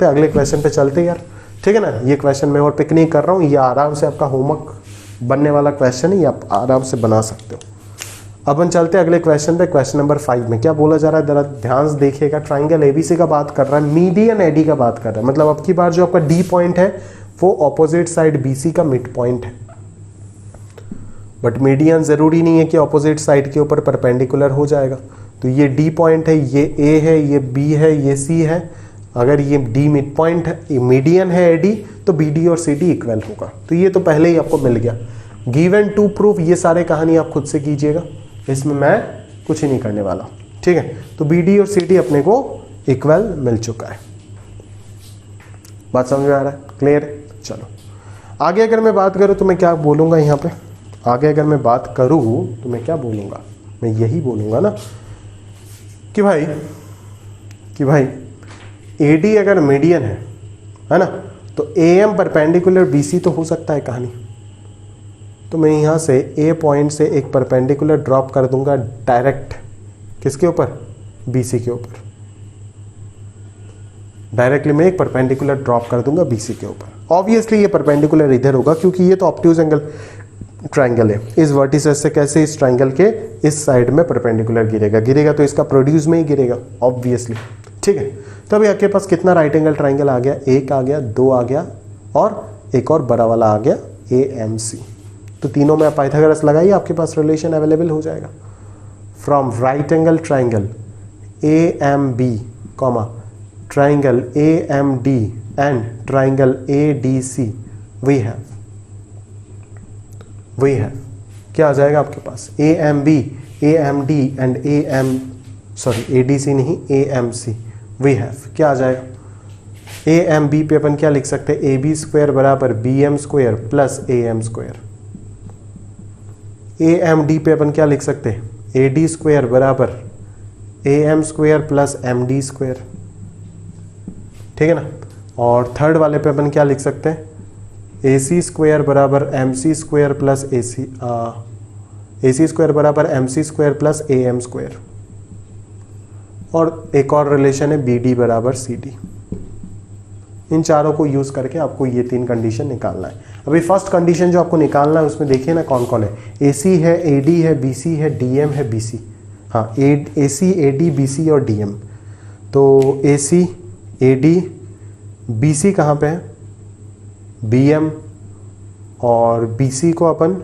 अगले क्वेश्चन पे चलते यार, ठीक है ना। ये क्वेश्चन मैं और पिक नहीं कर रहा हूँ, ये आराम से आपका होमवर्क बनने वाला क्वेश्चन है, ये आप आराम से बना सकते हो। अब हम चलते हैं अगले क्वेश्चन पे। क्वेश्चन नंबर 5 में क्या बोला जा रहा है, जरा ध्यान से देखिएगा। ट्राइंगल एबीसी का बात कर रहा है, मीडियन एडी का बात कर रहा है, मतलब अब की बार जो आपका डी पॉइंट है वो ऑपोजिट साइड बीसी का मिड पॉइंट है। बट मीडियन जरूरी नहीं है कि ऑपोजिट साइड के ऊपर परपेंडिकुलर हो जाएगा। तो ये डी पॉइंट है, ये ए है, ये बी है, ये सी है। अगर ये डी मिड पॉइंट है, मीडियन है एडी, तो बीडी और सीडी इक्वल होगा। तो ये तो पहले ही आपको मिल गया। गिवन टू प्रूफ ये सारे कहानी आप खुद से कीजिएगा, इसमें मैं कुछ ही नहीं करने वाला, ठीक है। तो बीडी और सीडी अपने को इक्वल मिल चुका है। बात समझ में आ रहा है? क्लियर है? चलो आगे अगर मैं बात करूं तो मैं क्या बोलूंगा यहाँ पे, आगे अगर मैं बात करूं तो मैं क्या बोलूंगा, मैं यही बोलूंगा ना कि भाई एडी अगर मीडियन है ना, तो एएम परपेंडिकुलर बीसी तो हो सकता है कहानी। तो मैं यहाँ से ए पॉइंट से एक परपेंडिकुलर ड्रॉप कर दूंगा डायरेक्ट किसके ऊपर, बीसी के ऊपर। डायरेक्टली मैं एक परपेंडिकुलर ड्रॉप कर दूंगा बीसी के ऊपर। ऑब्वियसली ये परपेंडिकुलर इधर होगा क्योंकि ये तो ऑब्ट्यूज एंगल ट्राइंगल है। इस वर्टिसेस से कैसे इस ट्राइंगल के इस साइड में परपेंडिकुलर गिरेगा तो इसका प्रोड्यूस में ही गिरेगा ऑब्वियसली, ठीक है। तो अभी आपके पास कितना राइट एंगल ट्राइंगल आ गया, एक आ गया, दो आ गया और एक और बड़ा वाला आ गया AMC। तो तीनों में आप पाइथागोरस लगाइए, आपके पास रिलेशन अवेलेबल हो जाएगा। From right angle triangle AMB triangle AMD and triangle ADC we have क्या आ जाएगा आपके पास, AMB AMD एंड ADC नहीं AMC वी हैव क्या आ जाएगा। AMB पे अपन क्या लिख सकते हैं, AB स्क्वायर बराबर BM square plus AM square. AMD पे अपन क्या लिख सकते हैं, AD स्क्वायर बराबर AM square plus MD square, ठीक है ना। और थर्ड वाले पे अपन क्या लिख सकते हैं, AC स्क्वायर बराबर MC square plus AC square बराबर MC square plus AM square. और एक और रिलेशन है BD बराबर CD। इन चारों को यूज करके आपको ये तीन कंडीशन निकालना है। अभी फर्स्ट कंडीशन जो आपको निकालना है उसमें देखिए ना कौन कौन है, AC है, AD है, BC है, DM है, BC। हाँ, AC AD BC और DM। तो AC AD BC कहाँ पे है, BM और BC को अपन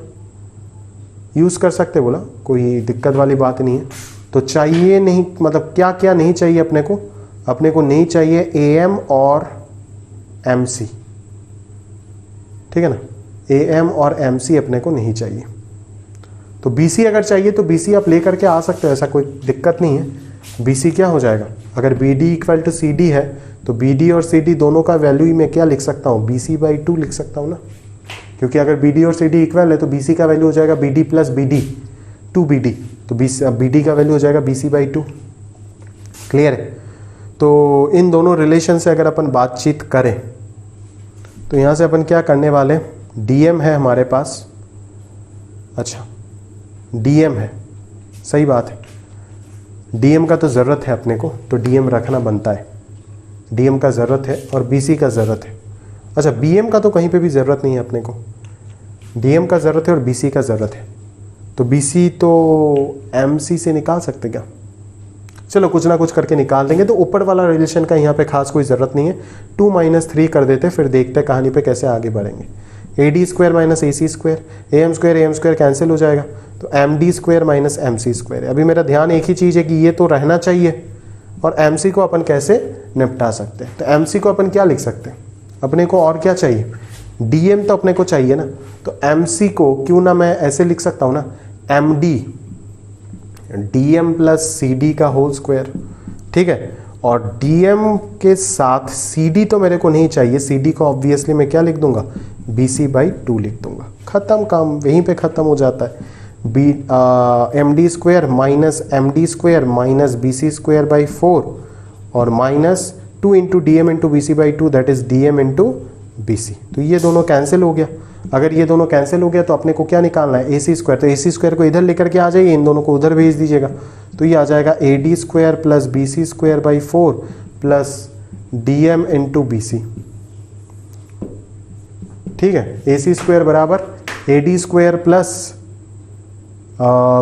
यूज कर सकते, बोला कोई दिक्कत वाली बात नहीं है। तो चाहिए नहीं, मतलब क्या क्या नहीं चाहिए अपने को, अपने को नहीं चाहिए AM और MC, ठीक है ना, AM और MC अपने को नहीं चाहिए। तो BC अगर चाहिए तो BC आप लेकर के आ सकते हो, ऐसा कोई दिक्कत नहीं है। BC क्या हो जाएगा, अगर BD इक्वल टू CD है तो BD और CD दोनों का वैल्यू मैं क्या लिख सकता हूँ, BC/2 लिख सकता हूँ ना, क्योंकि अगर BD और CD इक्वल है तो BC का वैल्यू हो जाएगा BD प्लस BD 2BD, तो BD का वैल्यू हो जाएगा BC/2। क्लियर है। तो इन दोनों रिलेशन से अगर अपन बातचीत करें तो यहाँ से अपन क्या करने वाले, DM है हमारे पास, अच्छा DM है, सही बात है, DM का तो ज़रूरत है अपने को, तो DM रखना बनता है, DM का ज़रूरत है और BC का ज़रूरत है। अच्छा BM का तो कहीं पे भी ज़रूरत नहीं है अपने को, DM का ज़रूरत है और BC का ज़रूरत है, तो BC तो MC से निकाल सकते क्या, चलो कुछ ना कुछ करके निकाल देंगे। तो ऊपर वाला रिलेशन का यहाँ पे खास कोई ज़रूरत नहीं है, 2 - 3 कर देते, फिर देखते हैं कहानी पे कैसे आगे बढ़ेंगे। AD² - AC², AM² कैंसिल हो जाएगा, तो MD² - MC²। अभी मेरा ध्यान एक ही चीज़ है कि ये तो रहना चाहिए, और MC को अपन कैसे निपटा सकते हैं। तो MC को अपन क्या लिख सकते हैं, अपने को और क्या चाहिए, DM तो अपने को चाहिए ना, तो MC को क्यों ना मैं ऐसे लिख सकता हूँ ना, MD DM प्लस CD का होल स्क्वायर, ठीक है, और DM के साथ CD तो मेरे को नहीं चाहिए, CD को ऑब्वियसली मैं क्या लिख दूंगा, BC/2 लिख दूंगा, खत्म, काम वहीं पे खत्म हो जाता है। MD² minus MD² minus BC²/4 और minus 2 × DM × BC/2 that is DM × BC। तो ये दोनों कैंसिल हो गया। अगर ये दोनों कैंसिल हो गया तो अपने को क्या निकालना है, AC²। तो AC² को इधर लेकर के आ जाइए, इन दोनों को उधर भेज दीजिएगा, तो ये आ जाएगा AD² plus BC²/4 plus DM × BC, ठीक है। AC² बराबर AD² plus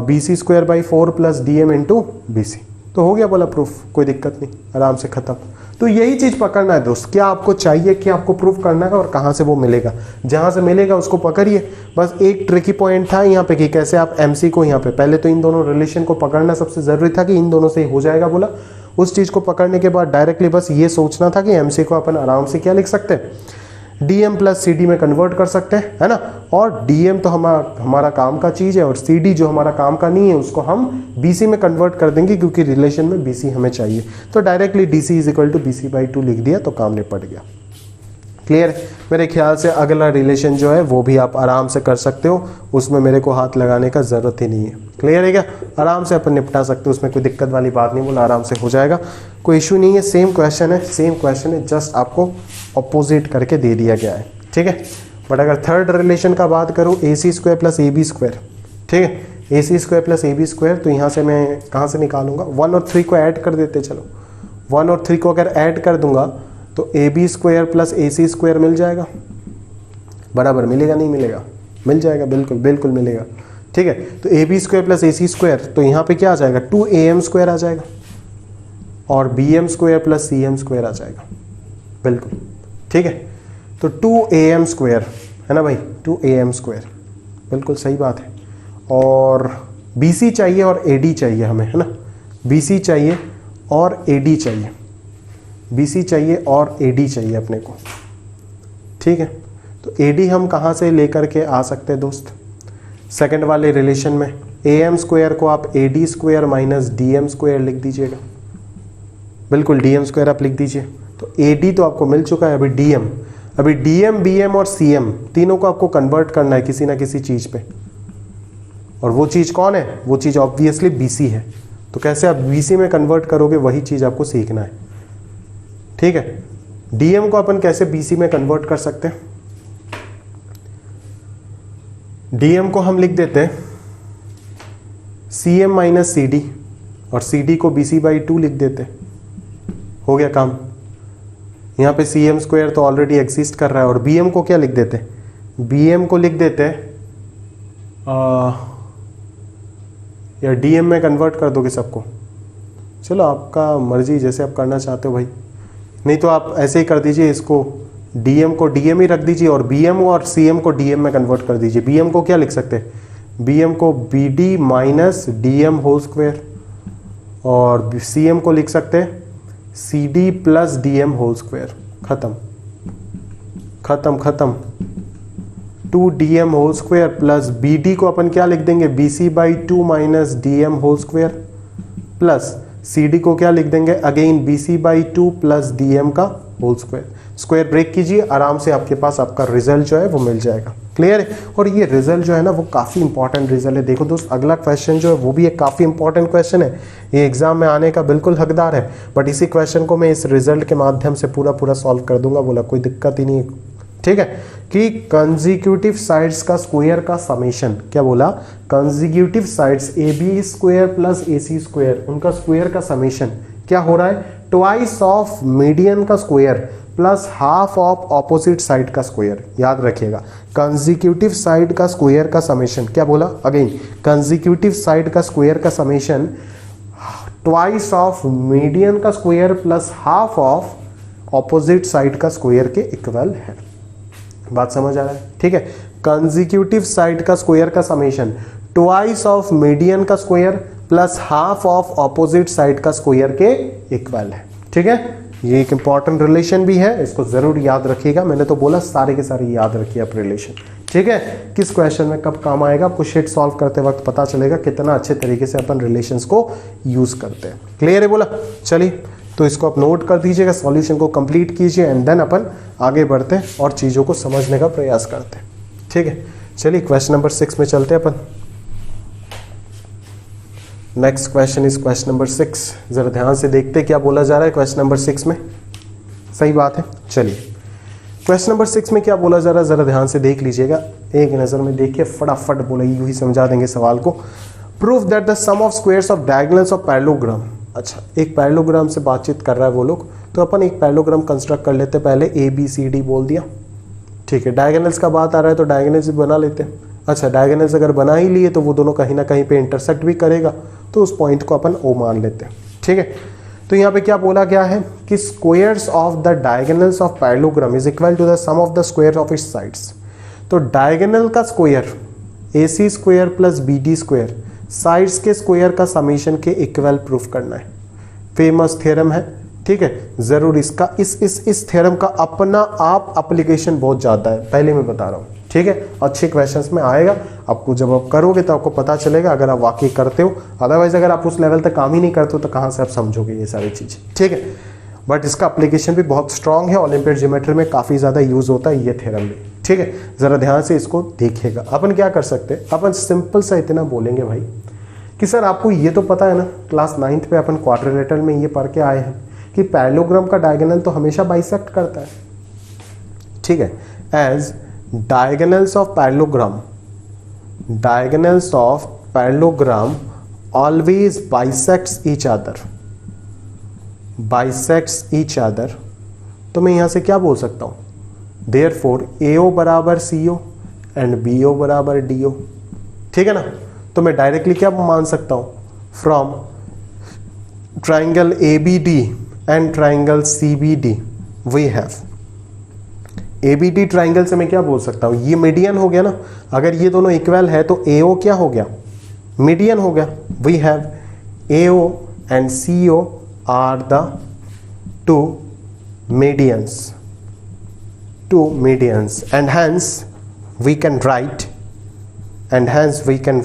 BC²/4 plus DM × BC। तो हो गया बोला प्रूफ, कोई दिक्कत नहीं, आराम से खत्म। तो यही चीज पकड़ना है दोस्त, क्या आपको चाहिए, क्या आपको प्रूफ करना है और कहाँ से वो मिलेगा, जहाँ से मिलेगा उसको पकड़िए। बस एक ट्रिकी पॉइंट था यहाँ पे कि कैसे आप MC को यहाँ पे, पहले तो इन दोनों रिलेशन को पकड़ना सबसे जरूरी था कि इन दोनों से हो जाएगा बोला। उस चीज को पकड़ने के बाद डायरेक्टली बस ये सोचना था कि MC को अपन आराम से क्या लिख सकते हैं, DM प्लस CD में कन्वर्ट कर सकते हैं, है ना। और DM तो हमारा काम का चीज़ है, और CD जो हमारा काम का नहीं है उसको हम BC में कन्वर्ट कर देंगे, क्योंकि रिलेशन में BC हमें चाहिए। तो डायरेक्टली DC = BC/2 लिख दिया तो काम निपट गया। क्लियर है। मेरे ख्याल से अगला रिलेशन जो है वो भी आप आराम से कर सकते हो, उसमें मेरे को हाथ लगाने का ज़रूरत ही नहीं है। क्लियर है क्या, आराम से अपन निपटा सकते हो, उसमें कोई दिक्कत वाली बात नहीं, बोला आराम से हो जाएगा, कोई इशू नहीं है। सेम क्वेश्चन है, जस्ट आपको अपोजिट करके दे दिया गया है, ठीक है। बट अगर थर्ड रिलेशन का बात करूँ, AC² प्लस AB², ठीक है, AC² प्लस AB², तो यहाँ से मैं कहाँ से निकालूंगा, 1 और 3 को ऐड कर देते। चलो 1 और 3 को अगर ऐड कर दूंगा तो AB² प्लस AC² मिल जाएगा, बराबर मिलेगा नहीं मिलेगा, मिल जाएगा, बिल्कुल बिल्कुल मिलेगा, ठीक है। तो AB² प्लस AC², तो यहाँ पे क्या आ जाएगा, 2AM² आ जाएगा, और BM² प्लस CM² आ जाएगा, बिल्कुल ठीक है। तो 2AM² है ना भाई, 2AM², बिल्कुल सही बात है। और BC चाहिए और AD चाहिए हमें, है ना, BC चाहिए और AD चाहिए, BC चाहिए और AD चाहिए अपने को, ठीक है। तो AD हम कहाँ से लेकर के आ सकते हैं दोस्त, सेकंड वाले रिलेशन में AM² को आप AD² माइनस DM² लिख दीजिएगा, बिल्कुल DM² आप लिख दीजिए। तो AD तो आपको मिल चुका है, अभी DM BM और CM तीनों को आपको कन्वर्ट करना है किसी ना किसी चीज़ पे, और वो चीज़ कौन है, वो चीज़ ऑब्वियसली BC है। तो कैसे आप BC में कन्वर्ट करोगे, वही चीज़ आपको सीखना है, ठीक है। DM को अपन कैसे BC में कन्वर्ट कर सकते हैं, DM को हम लिख देते हैं CM माइनस CD, और CD को BC/2 लिख देते, हो गया काम। यहाँ पे CM² तो ऑलरेडी एग्जिस्ट कर रहा है, और BM को क्या लिख देते, BM को लिख देते या DM में कन्वर्ट कर दोगे सबको, चलो आपका मर्जी, जैसे आप करना चाहते हो भाई। नहीं तो आप ऐसे ही कर दीजिए, इसको DM को DM ही रख दीजिए, और BM और CM को DM में कन्वर्ट कर दीजिए। BM को क्या लिख सकते हैं, BM को BD minus DM whole square, और CM को लिख सकते हैं C D plus D M whole square, खत्म खत्म खत्म, 2dm whole square plus B D को अपन क्या लिख देंगे, B C by 2 minus D M whole square plus C D को क्या लिख देंगे, again B C by 2 plus D M का होल स्क्वायर। स्क्वायर ब्रेक कीजिए, आराम से आपके पास आपका रिजल्ट जो है वो मिल जाएगा। क्लियर है? और ये रिजल्ट जो है ना वो काफ़ी इंपॉर्टेंट रिजल्ट है। देखो दोस्त, अगला क्वेश्चन जो है वो भी एक काफ़ी इंपॉर्टेंट क्वेश्चन है, ये एग्जाम में आने का बिल्कुल हकदार है। बट इसी क्वेश्चन को मैं इस रिजल्ट के माध्यम से पूरा सॉल्व कर दूंगा, बोला कोई दिक्कत ही नहीं है। ठीक है कि कंजिक्यूटिव साइड्स का स्क्वायर का समेशन, क्या बोला, consecutive sides A B square plus A C square, उनका स्क्वायर का समेशन क्या हो रहा है, ट्वाइस ऑफ मीडियन का square plus half of opposite side का स्क्वायर। याद रखिएगा, कंजिक्यूटिव साइड का स्क्वायर का समेशन, क्या बोला, अगेन कंजिक्यूटिव साइड का स्क्वायर का समेशन ट्वाइस ऑफ मीडियन का square plus half of opposite side का स्क्वायर के इक्वल है। बात समझ आ रहा है? ठीक है, कंजिक्यूटिव साइड का स्क्वायर का समेशन ट्वाइस ऑफ मीडियन का square plus half of opposite side का स्क्वायर के इक्वल है। ठीक है, ये एक इंपॉर्टेंट रिलेशन भी है, इसको जरूर याद रखिएगा। मैंने तो बोला सारे के सारे याद रखिए आप रिलेशन। ठीक है, किस क्वेश्चन में कब काम आएगा आपको शीट सॉल्व करते वक्त पता चलेगा कितना अच्छे तरीके से अपन रिलेशंस को यूज करते हैं। क्लियर है? बोला, चलिए तो इसको आप नोट कर दीजिएगा, सॉल्यूशन को कंप्लीट कीजिए एंड देन अपन आगे बढ़ते हैं और चीज़ों को समझने का प्रयास करते हैं। ठीक है, चलिए क्वेश्चन नंबर 6 में चलते हैं अपन। Next question is question number 6। जरा ध्यान से देखते क्या बोला जा रहा है क्वेश्चन नंबर 6 में। सही बात है, चलिए क्वेश्चन नंबर 6 में क्या बोला जा रहा है जरा ध्यान से देख लीजिएगा, एक नज़र में देखिए, फटाफट बोला, यूं ही समझा देंगे सवाल को। Proof that the sum of squares of diagonals of parallelogram. अच्छा, एक पैरेललोग्राम से बातचीत कर रहा है वो लोग, तो अपन एक पैरेललोग्राम कंस्ट्रक्ट कर लेते, पहले ए बी सी डी बोल दिया। ठीक है, डायगोनल्स का बात आ रहा है तो डायगोनल्स भी बना लेते हैं। अच्छा, डायगोनल्स अगर बना ही लिए तो वो दोनों कहीं ना कहीं पे इंटरसेक्ट भी करेगा, तो उस पॉइंट को अपन ओ मान लेते हैं। ठीक है, तो यहाँ पे क्या बोला गया है कि squares of the diagonals of parallelogram is equal to the sum of the square of its sides. तो डायगोनल का square A C square plus B D square sides के स्क्वायर का समीशन के इक्वल प्रूफ करना है। Famous theorem है। ठीक है, जरूर इसका इस थ्योरम का अपना आप एप्लीकेशन बहुत ज़्यादा है, पहले मैं बता रहा हूँ। ठीक है, अच्छे क्वेश्चंस में आएगा आपको, जब आप करोगे तो आपको पता चलेगा अगर आप वाकई करते हो। अदरवाइज अगर आप उस लेवल तक काम ही नहीं करते हो तो कहाँ से आप समझोगे ये सारी चीज़ें। ठीक है, बट इसका एप्लीकेशन भी बहुत स्ट्रांग है, ओलंपियाड ज्योमेट्री में काफ़ी ज़्यादा यूज होता है ये थ्योरम भी। ठीक है, ज़रा ध्यान से इसको देखिएगा। अपन क्या कर सकते हैं, अपन सिंपल सा इतना बोलेंगे भाई कि सर आपको ये तो पता है ना, क्लास 9th पे अपन क्वाड्रिलेटरल में ये पढ़ के आए हैं कि पैरेललोग्राम का डायगोनल तो हमेशा बाइसेक्ट करता है। ठीक है, as diagonals of parallelogram always bisects each other. तो मैं यहां से क्या बोल सकता हूं, देयरफॉर AO बराबर CO एंड BO बराबर DO। ठीक है ना, तो मैं डायरेक्टली क्या मान सकता हूं, from triangle ABD and triangle CBD we have. ABD triangle से मैं क्या बोल सकता हूं, ये मीडियन हो गया ना, अगर ये दोनों इक्वल है तो AO क्या हो गया, मीडियन हो गया। We have AO and CO are the two medians and hence we can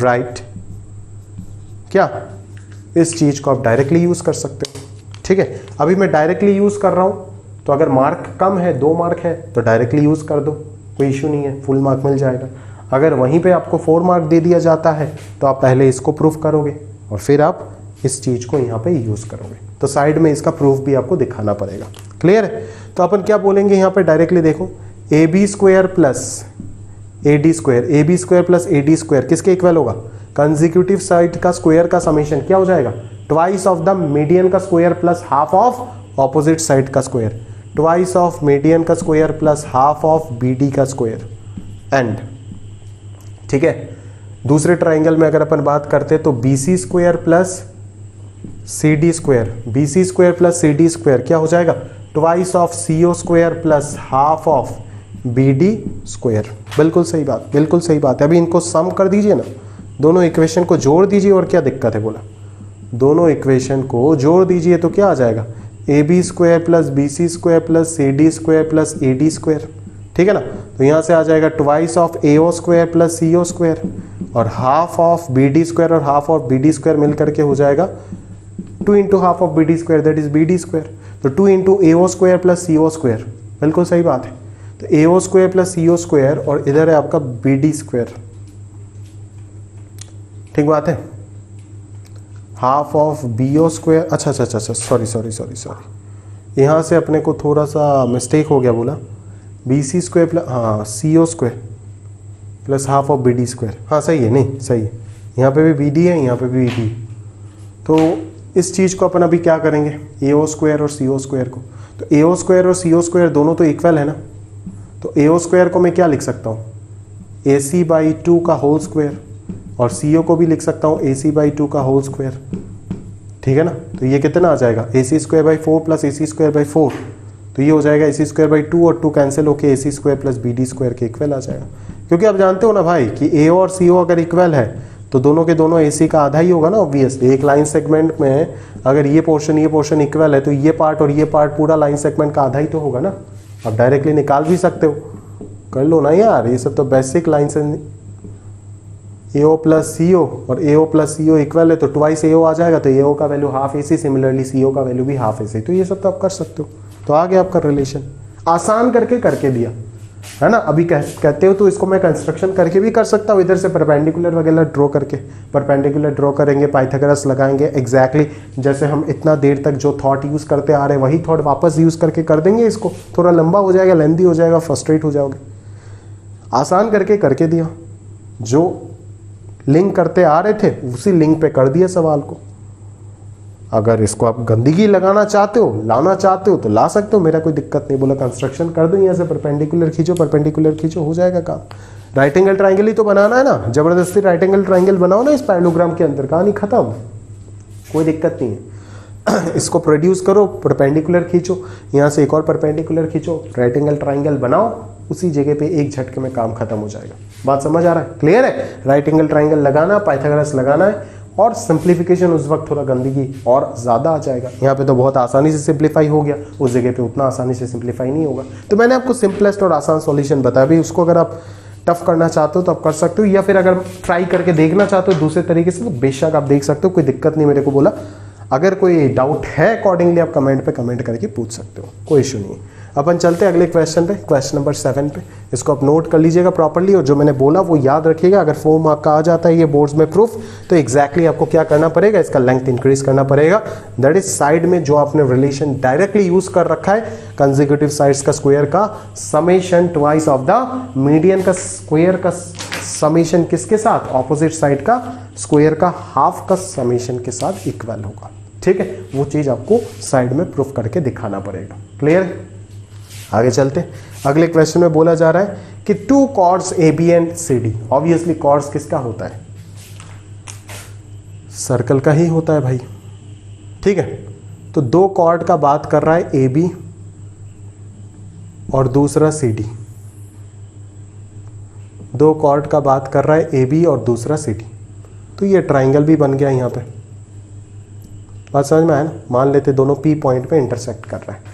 write क्या, इस चीज को आप डायरेक्टली यूज कर सकते हो। ठीक है, अभी मैं डायरेक्टली यूज कर रहा हूं, तो अगर मार्क कम है, 2 मार्क है, तो डायरेक्टली यूज कर दो, कोई इश्यू नहीं है, फुल मार्क मिल जाएगा। अगर वहीं पे आपको 4 मार्क दे दिया जाता है तो आप पहले इसको प्रूफ करोगे और फिर आप इस चीज को यहाँ पे यूज करोगे, तो साइड में इसका प्रूफ भी आपको दिखाना पड़ेगा। क्लियर है? तो अपन क्या बोलेंगे यहाँ पे, डायरेक्टली देखो, AB square plus AD square, AB square plus AD square किसके इक्वल होगा, कंजिक्यूटिव साइड का स्क्वायर का समेशन क्या हो जाएगा, ट्वाइस ऑफ द मीडियन का square plus half of opposite side का स्क्वायर, ट्वाइस ऑफ मीडियन का square plus half of BD का स्क्वायर एंड। ठीक है, दूसरे ट्राइंगल में अगर अपन बात करते तो BC square plus CD square, BC square plus CD square क्या हो जाएगा, twice of CO square plus half of BD square. बिल्कुल सही बात, बिल्कुल सही बात है। अभी इनको सम कर दीजिए ना, दोनों इक्वेशन को जोड़ दीजिए, और क्या दिक्कत है, बोला दोनों इक्वेशन को जोड़ दीजिए तो क्या आ जाएगा, A B square plus B C square plus C D square plus A D square, ठीक है ना। तो यहाँ से आ जाएगा twice of A O square plus C O square, और half of B D square और half of B D square मिल करके हो जाएगा 2 into half of B D square, that is B D square. तो 2 into A O square plus C O square, बिल्कुल सही बात है। तो ए O square plus C O square, और इधर है आपका बी डी स्क्वायर, ठीक बात है। Half of B O square, अच्छा अच्छा अच्छा, सॉरी, यहाँ से अपने को थोड़ा सा मिस्टेक हो गया, बोला बी सी स्क्वायर प्लस, हाँ C O square plus half of B D square, हाँ सही है, नहीं सही है, यहाँ पे भी बी डी है, यहाँ पे भी बी डी। तो इस चीज़ को अपन अभी क्या करेंगे, ए ओ स्क्वायर और सी ओ स्क्वायर को। तो ए ओ स्क्वायर और सी ओ स्क्वायर दोनों तो इक्वल है ना, तो ए ओ स्क्वायर को मैं क्या लिख सकता हूँ, ए सी बाई 2 का होल स्क्वायर, और सी ओ को भी लिख सकता हूँ ए सी बाई 2 का होल स्क्वायर, ठीक है ना। तो ये कितना आ जाएगा, A C square by 4 plus A C square by 4, तो ये हो जाएगा ए सी स्क्वायर बाई 2 और 2 कैंसिल होकर A C square plus B D square के इक्वल आ जाएगा। क्योंकि आप जानते हो ना भाई कि ए ओ और सी ओ अगर इक्वल है तो दोनों के दोनों ए सी का आधा ही होगा ना, ऑब्वियसली। एक लाइन सेगमेंट में अगर ये पोर्शन इक्वल है तो ये पार्ट और ये पार्ट पूरा लाइन सेगमेंट का आधा ही तो होगा ना। आप डायरेक्टली निकाल भी सकते हो, कर लो ना यार, ये सब तो बेसिक लाइन से। ए ओ प्लस सी ओ और ए O plus C O equal है तो ट्वाइस ए ओ आ जाएगा, तो ए ओ का वैल्यू हाफ ए सी, सिमिलरली सी ओ का वैल्यू भी हाफ ए सी। तो ये सब तो आप कर सकते हो। तो आ गया आपका रिलेशन, आसान करके दिया है ना। अभी कहते हो तो इसको मैं कंस्ट्रक्शन करके भी कर सकता हूँ, इधर से परपेंडिकुलर वगैरह ड्रॉ करके, परपेंडिकुलर ड्रॉ करेंगे, पाइथागोरस लगाएंगे, एग्जैक्टली जैसे हम इतना देर तक जो थॉट यूज़ करते आ रहे हैं वही थॉट वापस यूज़ करके कर देंगे। इसको थोड़ा लंबा हो जाएगा, लेंथी हो जाएगा, फ्रस्ट्रेट हो जाओगे। आसान करके दिया, जो लिंक करते आ रहे थे उसी लिंक पे कर दिया सवाल को। अगर इसको आप गंदगी लगाना चाहते हो, लाना चाहते हो तो ला सकते हो, मेरा कोई दिक्कत नहीं। बोला कंस्ट्रक्शन कर दो, यहाँ से परपेंडिकुलर खींचो, हो जाएगा काम। राइट एंगल ट्राइंगल ही तो बनाना है ना, जबरदस्ती राइट एंगल ट्राइंगल बनाओ ना इस पैरेललोग्राम के अंदर, कहानी खत्म, कोई दिक्कत नहीं है। इसको प्रोड्यूस करो, परपेंडिकुलर खींचो, यहाँ से एक और परपेंडिकुलर खींचो, राइट एंगल ट्राइंगल बनाओ, उसी जगह पे एक झटके में काम खत्म हो जाएगा। बात समझ आ रहा है, क्लियर है। राइट एंगल ट्राइंगल लगाना, पाइथागोरस लगाना है, और सिंप्लीफिकेशन उस वक्त थोड़ा गंदगी और ज़्यादा आ जाएगा। यहाँ पे तो बहुत आसानी से सिंप्लीफाई हो गया, उस जगह पे उतना आसानी से सिंप्लीफाई नहीं होगा। तो मैंने आपको सिंपलेस्ट और आसान सॉल्यूशन बताया भी, उसको अगर आप टफ करना चाहते हो तो आप कर सकते हो, या फिर अगर ट्राई करके देखना चाहते हो दूसरे तरीके से तो बेशक आप देख सकते हो, कोई दिक्कत नहीं। मेरे को बोला अगर कोई डाउट है अकॉर्डिंगली आप कमेंट पे कमेंट करके पूछ सकते हो, कोई इशू नहीं है। अपन चलते हैं अगले क्वेश्चन पे, क्वेश्चन नंबर 7 पे। इसको आप नोट कर लीजिएगा प्रॉपर्ली, और जो मैंने बोला वो याद रखिएगा। अगर 4 मार्क का आ जाता है ये बोर्ड्स में प्रूफ, तो एग्जैक्टली आपको क्या करना पड़ेगा, इसका लेंथ इंक्रीज करना पड़ेगा। दैट इज साइड में जो आपने रिलेशन डायरेक्टली यूज कर रखा है, कंसेक्यूटिव साइड्स का स्क्वायर का summation twice of the median का स्क्वायर का समेशन किसके साथ, ऑपोजिट साइड का स्क्वायर का हाफ का समेशन के साथ इक्वल होगा। ठीक है, वो चीज आपको साइड में प्रूफ करके दिखाना पड़ेगा। क्लियर है, आगे चलते। अगले क्वेश्चन में बोला जा रहा है कि 2 chords A B and C D. Obviously chords किसका होता है, सर्कल का ही होता है भाई। ठीक है, तो 2 कॉर्ड का बात कर रहा है ए बी और दूसरा सी डी। 2 कॉर्ड का बात कर रहा है ए बी और दूसरा सी डी, तो ये ट्राइंगल भी बन गया यहाँ पे। बात समझ में आया ना। मान लेते दोनों पी पॉइंट पे इंटरसेक्ट कर रहा है।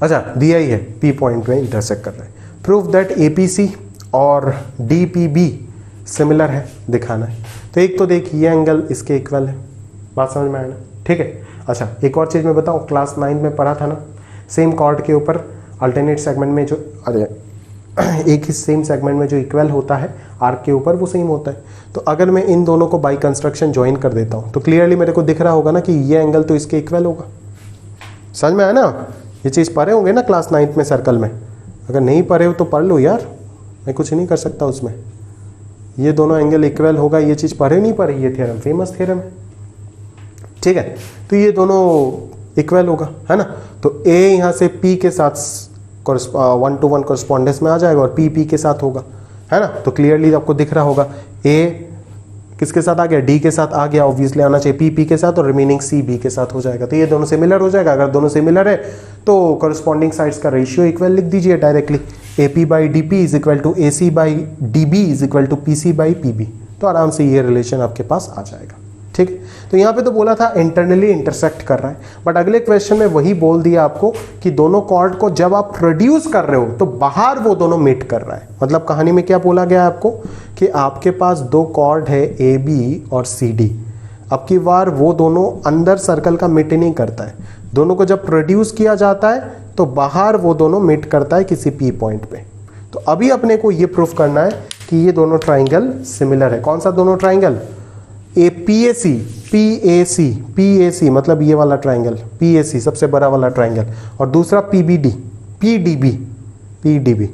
अच्छा, दिया ही है पी पॉइंट पे इंटरसेक्ट कर रहा है। प्रूफ दैट एपीसी और डीपीबी सिमिलर है, दिखाना है। तो एक तो देखिए ये एंगल इसके इक्वल है, बात समझ में आया ना। ठीक है, अच्छा एक और चीज़ मैं बताऊँ, क्लास 9 में पढ़ा था ना, सेम कॉर्ड के ऊपर अल्टरनेट सेगमेंट में जो, अरे एक ही सेम सेगमेंट में जो इक्वल होता है आर्क के ऊपर वो सेम होता है। तो अगर मैं इन दोनों को बाई कंस्ट्रक्शन ज्वाइन कर देता हूँ तो क्लियरली मेरे को दिख रहा होगा ना कि ये एंगल तो इसके इक्वल होगा। समझ में आया ना, ये चीज़ पढ़े होंगे ना क्लास 9 में सर्कल में। अगर नहीं पढ़े हो तो पढ़ लो यार, मैं कुछ नहीं कर सकता उसमें। ये दोनों एंगल इक्वल होगा, ये चीज़ पढ़े नहीं पढ़े, ये थ्योरम फेमस थ्योरम है। ठीक है, तो ये दोनों इक्वल होगा, है ना। तो ए यहाँ से पी के साथ 1-to-1 कॉरस्पॉन्डेंस में आ जाएगा और पी के साथ होगा, है ना। तो क्लियरली आपको दिख रहा होगा ए किसके साथ आ गया, डी के साथ आ गया, ऑब्वियसली आना चाहिए पी के साथ, और रिमेनिंग सी बी के साथ हो जाएगा। तो ये दोनों सिमिलर हो जाएगा। अगर दोनों सिमिलर है तो कॉरस्पॉन्डिंग साइड्स का रेशियो इक्वल लिख दीजिए directly, A P by D P is equal to A C by D B is equal to P C by P B. तो आराम से ये रिलेशन आपके पास आ जाएगा। ठीक है, तो यहाँ पे तो बोला था इंटरनली इंटरसेक्ट कर रहा है, बट अगले क्वेश्चन में वही बोल दिया आपको कि दोनों कॉर्ड को जब आप प्रोड्यूस कर रहे हो तो बाहर वो दोनों मीट कर रहा है। मतलब कहानी में क्या बोला गया आपको कि आपके पास दो कॉर्ड है ए बी और सी डी, अब की बार वो दोनों अंदर सर्कल का मीट नहीं करता है, दोनों को जब प्रोड्यूस किया जाता है तो बाहर वो दोनों मीट करता है किसी पी पॉइंट पे। तो अभी अपने को ये प्रूफ करना है कि ये दोनों ट्राइंगल सिमिलर है। कौन सा दोनों triangle? A P A C, P A C मतलब ये वाला ट्राइंगल पी ए सी सबसे बड़ा वाला ट्राइंगल, और दूसरा P B D, P D B.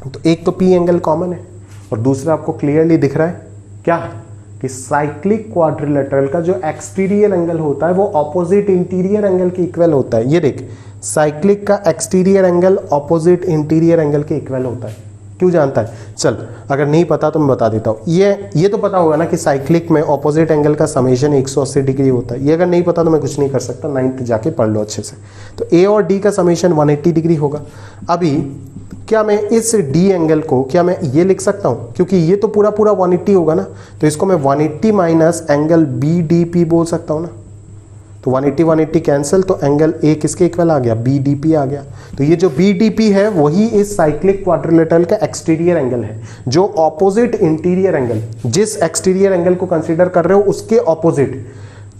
तो एक तो पी एंगल कॉमन है और दूसरा आपको क्लियरली दिख रहा है क्या कि साइक्लिक क्वाड्रिलेटरल का जो एक्सटीरियर एंगल होता है वो ऑपोजिट इंटीरियर एंगल के इक्वल होता है। ये देख, साइक्लिक का exterior angle opposite interior angle के इक्वल होता है। क्यों जानता है? चल, अगर नहीं पता तो मैं बता देता हूँ। ये तो पता होगा ना कि साइक्लिक में ऑपोजिट एंगल का समेशन 180 डिग्री होता है। ये अगर नहीं पता तो मैं कुछ नहीं कर सकता, 9th जाके पढ़ लो अच्छे से। तो ए और डी का समेशन 180 डिग्री होगा। अभी क्या मैं इस डी एंगल को क्या मैं ये लिख सकता हूँ? क्योंकि ये तो पूरा 180 होगा ना, तो इसको मैं 180 minus angle B D P बोल सकता हूँ ना। तो 180 कैंसिल, तो एंगल ए किसके इक्वल आ गया? बी डी पी आ गया। तो ये जो बी डी पी है वही इस साइक्लिक क्वाड्रिलेटरल का एक्सटीरियर एंगल है, जो ऑपोजिट इंटीरियर एंगल, जिस एक्सटीरियर एंगल को कंसीडर कर रहे हो उसके ऑपोजिट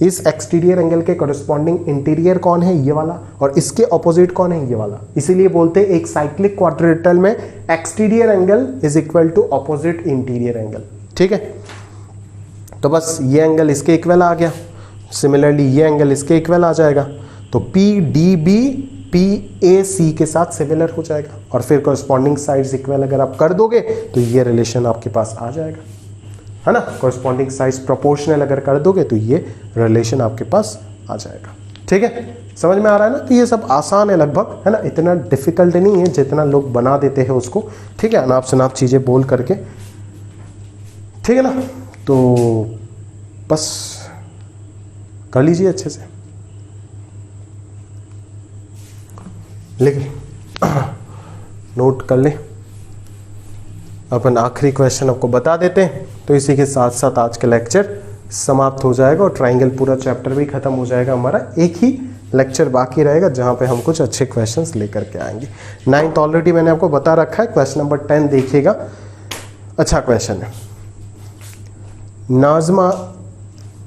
इस एक्सटीरियर एंगल के कॉरेस्पॉन्डिंग इंटीरियर कौन है? ये वाला, और इसके ऑपोजिट कौन है? ये वाला। इसीलिए बोलते हैं एक साइक्लिक क्वाड्रिलेटरल में exterior angle is equal to opposite interior angle. ठीक है, तो बस ये एंगल इसके इक्वल आ गया, सिमिलरली ये एंगल इसके इक्वल आ जाएगा। तो P D B P A C के साथ सिमिलर हो जाएगा, और फिर कॉरेस्पॉन्डिंग साइड्स इक्वल अगर आप कर दोगे तो ये रिलेशन आपके पास आ जाएगा, है ना। कॉरेस्पॉन्डिंग साइड्स प्रोपोर्शनल अगर कर दोगे तो ये रिलेशन आपके पास आ जाएगा। ठीक है, समझ में आ रहा है ना। तो ये सब आसान है लगभग, है ना, इतना डिफिकल्ट नहीं है जितना लोग बना देते हैं उसको। ठीक है, अनाप शनाप चीज़ें बोल करके, ठीक है ना। तो बस कर लीजिए अच्छे से, लिख नोट कर ले। अपन आखिरी क्वेश्चन आपको बता देते हैं, तो इसी के साथ साथ आज का लेक्चर समाप्त हो जाएगा और ट्राइंगल पूरा चैप्टर भी खत्म हो जाएगा हमारा। एक ही लेक्चर बाकी रहेगा जहां पे हम कुछ अच्छे क्वेश्चंस लेकर के आएंगे। 9th ऑलरेडी मैंने आपको बता रखा है, क्वेश्चन नंबर 10 देखिएगा, अच्छा क्वेश्चन है। Najma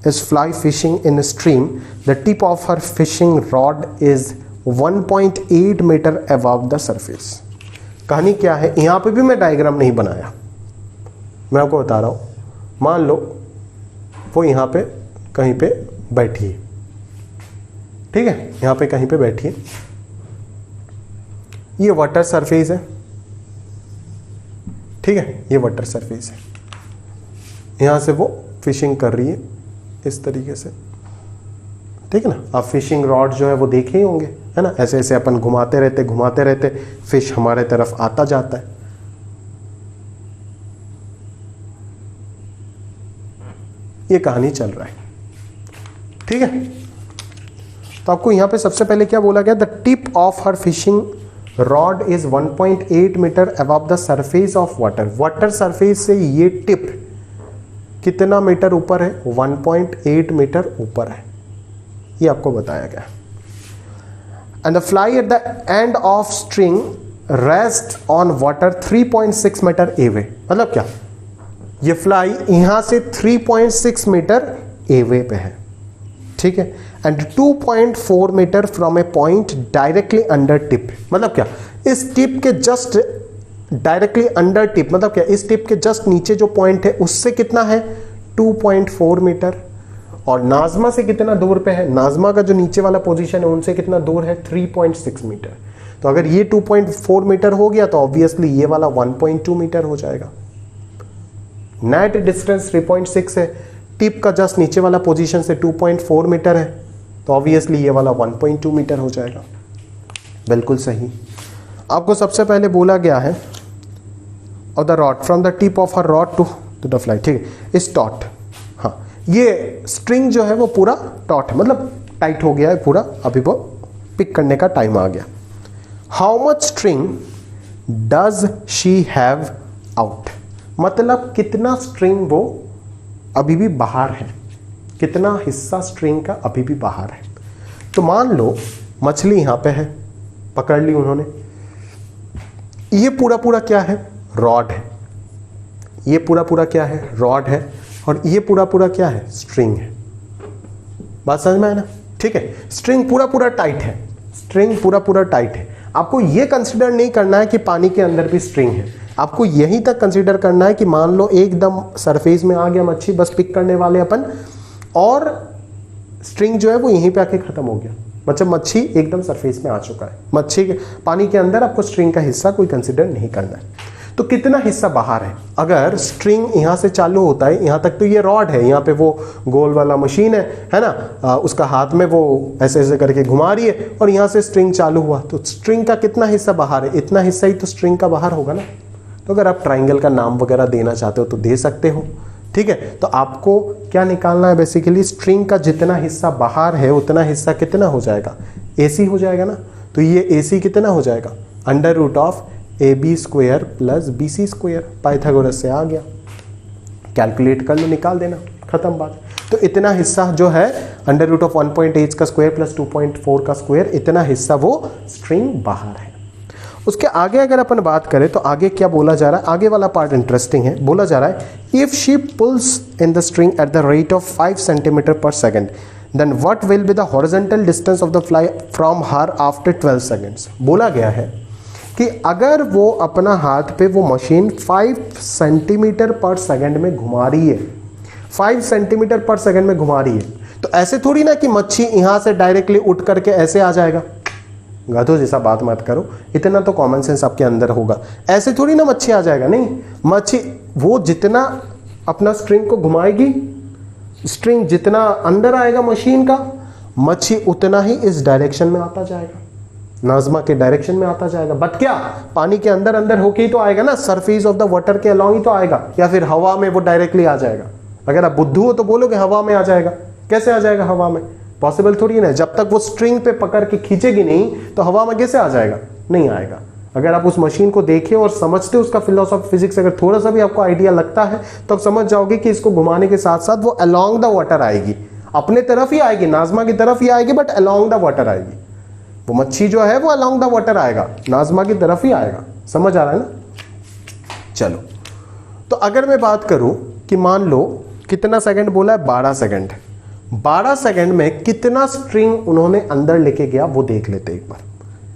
is fly fishing in a stream. The tip of her fishing rod is 1.8 meter above the surface. कहानी क्या है? यहाँ पे भी मैं डायग्राम नहीं बनाया, मैं आपको बता रहा हूँ। मान लो वो यहाँ पे कहीं पे बैठी है, ठीक है, यहाँ पे कहीं पे बैठी है, ये वाटर सरफेस है, ठीक है, ये वाटर सरफेस है, यहाँ से वो फिशिंग कर रही है इस तरीके से, ठीक है ना। आप फिशिंग रॉड जो है वो देखे ही होंगे, है ना, ऐसे ऐसे अपन घुमाते रहते फिश हमारे तरफ आता जाता है। ये कहानी चल रहा है, ठीक है। तो आपको यहां पे सबसे पहले क्या बोला गया? The tip of her fishing rod is 1.8 metre above the surface of water. Water surface से ये टिप कितना मीटर ऊपर है? 1.8 मीटर ऊपर है, ये आपको बताया गया। And the fly at the end of string rest on water 3.6 metre away. मतलब क्या? ये फ्लाई यहां से 3.6 मीटर एवे पे है, ठीक है, and 2.4 metre from a point directly under tip. मतलब क्या? इस टिप के जस्ट डायरेक्टली अंडर टिप, मतलब क्या? इस टिप के जस्ट नीचे जो पॉइंट है उससे कितना है? 2.4 मीटर। और नाजमा से कितना दूर पे है? नाजमा का जो नीचे वाला पोजीशन है उनसे कितना दूर है? 3.6 मीटर। तो अगर ये 2.4 मीटर हो गया तो ऑब्वियसली ये वाला 1.2 मीटर हो जाएगा। नेट डिस्टेंस 3.6 है, टिप का जस्ट नीचे वाला पोजीशन से 2.4 मीटर है, तो ऑब्वियसली ये वाला 1.2 मीटर हो जाएगा। बिल्कुल सही। आपको सबसे पहले बोला गया है और the rod from the tip of her rod to the fly, ठीक है, इस टॉट। हाँ, ये स्ट्रिंग जो है वो पूरा टॉट है, मतलब टाइट हो गया है पूरा, अभी वो पिक करने का टाइम आ गया। How much string does she have out? मतलब कितना स्ट्रिंग वो अभी भी बाहर है, कितना हिस्सा स्ट्रिंग का अभी भी बाहर है। तो मान लो मछली यहां पे है, पकड़ ली उन्होंने, ये पूरा पूरा क्या है, रॉड है, ये पूरा पूरा क्या है, रॉड है, और ये पूरा पूरा क्या है, स्ट्रिंग है। बात समझ में है ना? ठीक है, स्ट्रिंग पूरा पूरा टाइट है, स्ट्रिंग पूरा पूरा टाइट है। आपको ये कंसीडर नहीं करना है कि पानी के अंदर भी स्ट्रिंग है, आपको यहीं तक कंसीडर करना है कि मान लो एकदम सरफेस में आ गया मच्छी, बस पिक करने वाले अपन, और स्ट्रिंग जो है वो यहीं पे आके खत्म हो गया, मतलब मच्छी एकदम सरफेस में आ चुका है। मच्छी के पानी के अंदर आपको स्ट्रिंग का हिस्सा कोई कंसीडर नहीं करना है। तो कितना हिस्सा बाहर है? अगर स्ट्रिंग यहां से चालू होता है, यहां तक तो ये रॉड है, यहां पे वो गोल वाला मशीन है ना, उसका हाथ में वो ऐसे ऐसे करके घुमा रही है, और यहां से स्ट्रिंग चालू हुआ, तो स्ट्रिंग का कितना हिस्सा बाहर है? इतना हिस्सा ही तो स्ट्रिंग का बाहर होगा ना। तो अगर आप ट्राइंगल का नाम वगैरह देना चाहते हो तो दे सकते हो, ठीक है। तो आपको क्या निकालना है बेसिकली, स्ट्रिंग का जितना हिस्सा बाहर है उतना हिस्सा कितना हो जाएगा, AC हो जाएगा ना। तो ये AC कितना हो जाएगा, under root of AB square plus BC square, Pythagoras से आ गया, कैलकुलेट कर लो, निकाल देना, खत्म बात। तो इतना हिस्सा जो है अंडर रूट ऑफ 1.8 का स्क्वायर प्लस 2.4 का स्क्वायर, इतना हिस्सा वो स्ट्रिंग बाहर है। उसके आगे अगर अपन बात करें तो आगे क्या बोला जा रहा है, आगे वाला पार्ट इंटरेस्टिंग है। बोला जा रहा है if she pulls in the string at the rate of 5 centimetre per second then what will be the horizontal distance of the fly from her after 12 seconds. बोला गया है कि अगर वो अपना हाथ पे वो मशीन 5 सेंटीमीटर पर सेकेंड में घुमा रही है, 5 सेंटीमीटर पर सेकेंड में घुमा रही है, तो ऐसे थोड़ी ना कि मच्छी यहां से डायरेक्टली उठ करके ऐसे आ जाएगा। गाधो जैसा बात मत करो, इतना तो कॉमन सेंस आपके अंदर होगा। ऐसे थोड़ी ना मच्छी आ जाएगा, नहीं, मच्छी वो जितना अपना स्ट्रिंग को घुमाएगी, स्ट्रिंग जितना अंदर आएगा मशीन का, मच्छी उतना ही इस डायरेक्शन में आता जाएगा, नाजमा के डायरेक्शन में आता जाएगा। बट क्या पानी के अंदर अंदर होके ही तो आएगा ना, सरफेस ऑफ द वाटर के अलोंग ही तो आएगा, या फिर हवा में वो डायरेक्टली आ जाएगा। अगर आप बुद्धू हो तो बोलोगे हवा में आ जाएगा, कैसे आ जाएगा हवा में, पॉसिबल थोड़ी ना। जब तक वो स्ट्रिंग पे पकड़ के खींचेगी नहीं तो हवा में कैसे आ जाएगा, नहीं आएगा। अगर आप उस मशीन को देखें और समझते उसका फिलोसॉफी फिजिक्स अगर थोड़ा सा भी आपको आइडिया लगता है तो आप समझ जाओगे कि इसको घुमाने के साथ साथ वो अलोंग द वाटर आएगी, अपने तरफ ही आएगी, नाजमा की तरफ ही आएगी, बट अलोंग द वाटर आएगी। वो मच्छी जो है वो अलोंग द वाटर आएगा, नाजमा की तरफ ही आएगा। समझ आ रहा है ना? चलो, तो अगर मैं बात करूं कि मान लो कितना सेकंड बोला है, 12 सेकंड, 12 सेकंड में कितना स्ट्रिंग उन्होंने अंदर लेके गया वो देख लेते एक बार,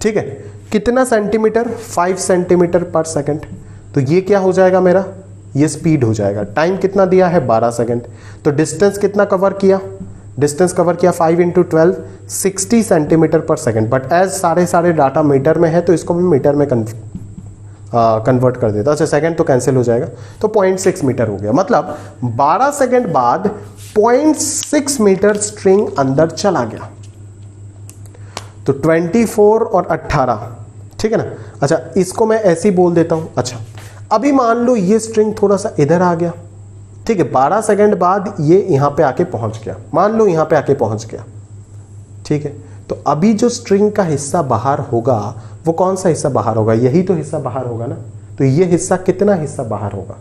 ठीक है। कितना सेंटीमीटर, 5 सेंटीमीटर पर सेकंड, तो ये क्या हो जाएगा मेरा, ये स्पीड हो जाएगा। टाइम कितना दिया है, 12 सेकंड। तो डिस्टेंस कितना कवर किया, डिस्टेंस कवर किया 5 × 12, 60 सेंटीमीटर पर सेकंड। बट एज सारे डाटा मीटर में है तो इसको मैं मीटर में कन्वर्ट कर देता। अच्छा, सेकंड तो कैंसिल हो जाएगा, तो 0.6 मीटर हो गया। मतलब 12 सेकंड बाद 0.6 मीटर स्ट्रिंग अंदर चला गया। तो 24 और 18, ठीक है ना। अच्छा, इसको मैं ऐसे ही बोल देता हूं। अच्छा, अभी मान लो ये स्ट्रिंग थोड़ा सा इधर आ गया, ठीक है, 12 सेकंड बाद ये यहां पे आके पहुंच गया, मान लो यहां पे आके पहुंच गया, ठीक है। तो अभी जो स्ट्रिंग का हिस्सा बाहर होगा वो कौन सा हिस्सा बाहर होगा, यही तो हिस्सा बाहर होगा ना। तो ये हिस्सा कितना हिस्सा बाहर होगा,